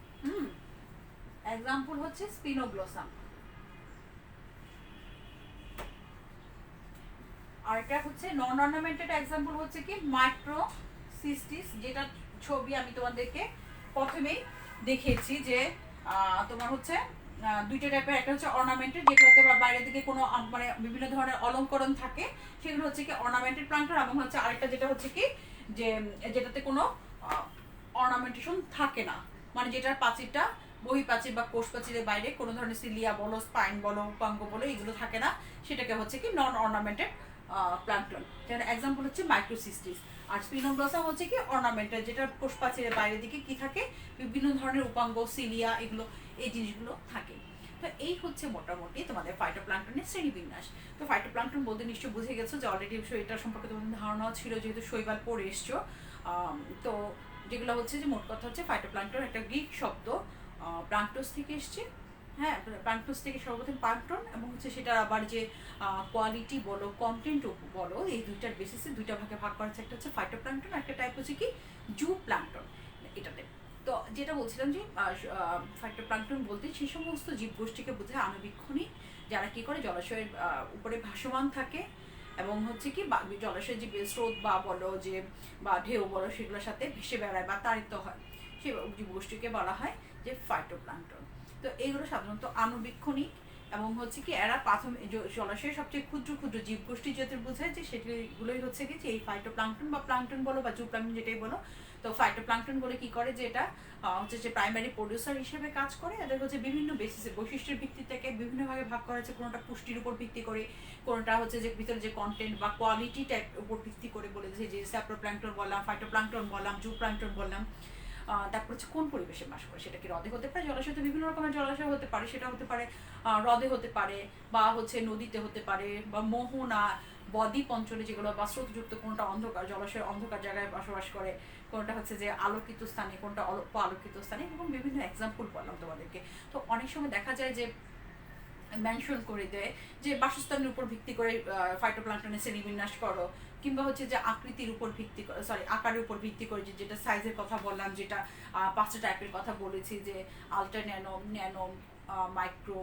S1: এক্সাম্পল হচ্ছে স্পিনোগ্লোসাম। আর এটা হচ্ছে নন অর্নামেন্টেড এক্সাম্পল হচ্ছে কি মাইক্রোসিস্টিস, যেটা ছবি আমি তোমাদেরকে প্রথমেই দেখিয়েছি যে তোমার হচ্ছে দুইটা টাইপের, একটা হচ্ছে অর্নামেন্টেড যেগুলোতে বাইরের দিকে কোনো মানে বিভিন্ন ধরনের অলঙ্করণ থাকে, সেগুলো হচ্ছে কি অর্নামেন্টেড প্লাঙ্কটন, এবং হচ্ছে আরেকটা যেটা হচ্ছে কি যে যেটাতে কোনো অর্নামেন্টেশন থাকে না, মানে যেটার প্রাচীরটা বহিঃপ্রাচীর বা কোষ প্রাচীরের বাইরে কোনো ধরনের সিলিয়া বলো, স্পাইন বলো, উপাঙ্গ বলো, এগুলো থাকে না, সেটাকে হচ্ছে কি নন অর্নামেন্টেড প্লাঙ্কটন। যেটা এক্সাম্পল হচ্ছে মাইক্রোসিস্টিস। আর স্পিনোগ্লোসাম হচ্ছে কি অর্নামেন্টেড, যেটা কোষ প্রাচীরের বাইরের দিকে কি থাকে বিভিন্ন ধরনের উপাঙ্গ, সিলিয়া, এগুলো এই জিনিসগুলো থাকে। তো এই হচ্ছে মোটামুটি তোমাদের ফাইটোপ্লাঙ্কটনের শ্রেণীবিন্যাস। তো ফাইটোপ্লাঙ্কটন বলতে নিশ্চয়ই বুঝে গেছো যে অলরেডি এটা সম্পর্কে তোমাদের ধারণাও ছিল, যেহেতু শৈবাল পড়ে এসছো। তো যেগুলো হচ্ছে যে মোট কথা হচ্ছে ফাইটোপ্লাঙ্কটন একটা গ্রিক শব্দ, প্লাঙ্কটোস থেকে এসছে। হ্যাঁ, প্লাঙ্কটোস থেকে সর্বপ্রথম প্লাঙ্কটন, এবং হচ্ছে সেটা আবার যে কোয়ালিটি বলো, কন্টেন্ট বলো, এই দুইটার বেসিসে দুইটা ভাগে ভাগ করা হচ্ছে। একটা হচ্ছে ফাইটোপ্লাঙ্কটন, একটা টাইপ হচ্ছে কি জু প্লাঙ্কটন এটাতে। তো যেটা বলছিলাম যে ফাইটোপ্লাঙ্কটন বলতে সেই সমস্ত জীবগোষ্ঠীকে বোঝায় আণুবীক্ষণী, যারা কি করে জলাশয়ের উপরে ভাসমান থাকে, এবং হচ্ছে কি জলাশয়ের যে স্রোত বা বলো যে বা ঢেউ বলো সেগুলোর সাথে ভেসে বেড়ায় বা তাড়িত হয়, সেই জীবগোষ্ঠীকে বলা হয় যে ফাইটোপ্লাঙ্কটন। তো এইগুলো সাধারণত আণুবীক্ষণিক, এবং হচ্ছে কি এরা প্রাথমিক জলাশয়ের সবচেয়ে ক্ষুদ্র ক্ষুদ্র জীবগোষ্ঠী যাতে বোঝায় যে সেগুলোই হচ্ছে কি যে এই ফাইটোপ্লাঙ্কটন বা প্লাঙ্কটন বলো বা জুপ্লাঙ্কটন যেটাই বলো। তো ফাইটোপ্লাঙ্কটন বলে কি করে যে এটা হচ্ছে যে প্রাইমারি প্রডিউসার হিসেবে কাজ করে। এদের হচ্ছে বিভিন্ন বেসিসে বৈশিষ্ট্যের ভিত্তি থেকে বিভিন্নভাবে ভাগ করা হয়েছে, কোনোটা পুষ্টির উপর ভিত্তি করে, কোনোটা হচ্ছে যে ভিতরে যে কন্টেন্ট বা কোয়ালিটি টাইপ উপর ভিত্তি করে বলেছে, যে স্যাপ্রোপ্লাঙ্কটন বললাম, ফাইটোপ্লাঙ্কটন বললাম, জুপ্লাঙ্কটন বললাম। তারপর হচ্ছে কোন পরিবেশে বাস করে, সেটা কি হ্রদে হতে পারে, জলাশয়তে বিভিন্ন রকমের জলাশয় হতে পারে, সেটা হতে পারে হ্রদে হতে পারে, বা হচ্ছে নদীতে হতে পারে, বা মোহনা বদ্বীপ অঞ্চলে যেগুলো বা স্রোতযুক্ত, কোনটা অন্ধকার জলাশয়ের অন্ধকার জায়গায় বসবাস করে, কোনটা হচ্ছে যে আলোকিত স্থানে, কোনটা অল্প আলোকিত স্থানে, এবং বিভিন্ন এক্সাম্পল বললাম তোমাদেরকে। তো অনেক সময় দেখা যায় যে মেনশন করে দেয় যে বাসস্থানের উপর ভিত্তি করে ফাইটোপ্লাঙ্কটনের শ্রেণীবিন্যাস করো, কিংবা হচ্ছে যে আকৃতির উপর ভিত্তি করে, আকারের উপর ভিত্তি করে, যেটা সাইজের কথা বললাম, যেটা 5টা টাইপের কথা বলেছি, যে আলট্রা ন্যানো, ন্যানো, মাইক্রো,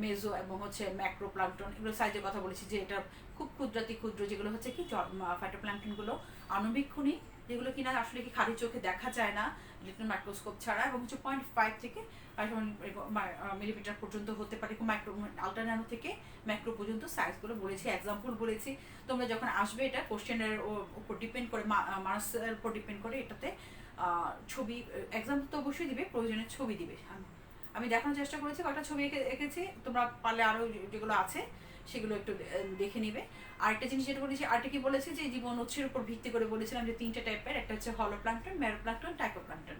S1: মেজো এবং হচ্ছে ম্যাক্রো প্লাঙ্কটন, এগুলো সাইজের কথা বলেছি, যে এটা খুব ক্ষুদ্রাতি ক্ষুদ্র, যেগুলো হচ্ছে কি ফাইটোপ্লাঙ্কটনগুলো আণুবীক্ষণিক, যেগুলো কিনা আসলে কি খালি চোখে দেখা যায় না ইলেকট্রন মাইক্রোস্কোপ ছাড়া, এবং হচ্ছে 0.5 থেকে মিলিমিটার পর্যন্ত হতে পারে, মাইক্রো আলট্রা ন্যানো থেকে ম্যাক্রো পর্যন্ত সাইজগুলো বলেছি, এক্সাম্পল বলেছি। তোমরা যখন আসবে এটা কোশ্চেনের উপর ডিপেন্ড করে, মার্কসের উপর ডিপেন্ড করে এটাতে ছবি এক্সাম্পল তো অবশ্যই দিবে, প্রয়োজনের ছবি দিবে। আমি দেখানোর চেষ্টা করেছি, কয়েকটা ছবি এঁকেছি, তোমরা পারলে আরও যেগুলো আছে সেগুলো একটু দেখে নিবে। আরেকটা জিনিস যেটা বলেছি, আরেকটা কি বলেছি যে জীবন উৎসের উপর ভিত্তি করে বলেছিলাম যে 3টে টাইপের, একটা হচ্ছে হলোপ্লাঙ্কটন, মেরোপ্লাঙ্কটন, টাইকোপ্লাঙ্কটন।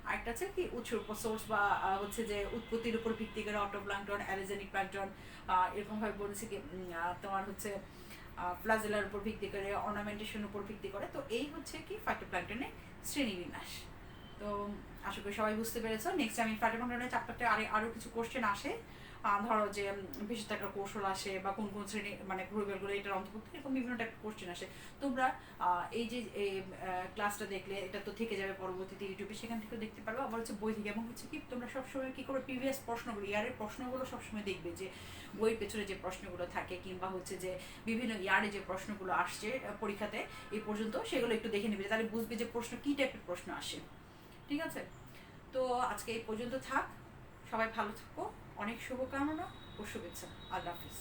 S1: আরেকটা আছে কি উৎসের উপর, সোর্স বা হচ্ছে যে উৎপত্তির উপর ভিত্তি করে অটোপ্লাঙ্কটন, অ্যালিজেনিক প্লাঙ্কটন, এরকমভাবে বলেছি কি তোমার হচ্ছে ফ্লাজেলার উপর ভিত্তি করে, অর্নামেন্টেশনের উপর ভিত্তি করে। তো এই হচ্ছে কি ফাইটোপ্লাঙ্কটনের শ্রেণীবিন্যাস। তো আশা করি সবাই বুঝতে পেরেছো। নেক্সট আমি ফাইটোপ্লাঙ্কটনের চ্যাপ্টারটা আরও কিছু কোশ্চেন আসে, ধরো যে বেশি থাকার কৌশল আসে, বা কোন কোন শ্রেণী মানে গ্রুপগুলো এটার অন্তর্ভুক্ত, এরকম বিভিন্ন টাইপের কোশ্চেন আসে। তোমরা এই যে ক্লাসটা দেখলে এটা তো থেকে যাবে পরবর্তীতে ইউটিউবে, সেখান থেকেও দেখতে পারবে, আবার হচ্ছে বই থেকে। এবং হচ্ছে কি তোমরা সবসময় কি করবে, প্রিভিয়াস প্রশ্নগুলো, ইয়ারের প্রশ্নগুলো সবসময় দেখবে, যে বইয়ের পেছনে যে প্রশ্নগুলো থাকে, কিংবা হচ্ছে যে বিভিন্ন ইয়ারে যে প্রশ্নগুলো আসছে পরীক্ষাতে এই পর্যন্ত, সেগুলো একটু দেখে নেবে, তাহলে বুঝবে যে প্রশ্ন কী টাইপের প্রশ্ন আসে। ঠিক আছে? তো আজকে এই পর্যন্ত থাক, সবাই ভালো থাকো, অনেক শুভকামনা ও শুভেচ্ছা। আল্লাহ হাফিজ।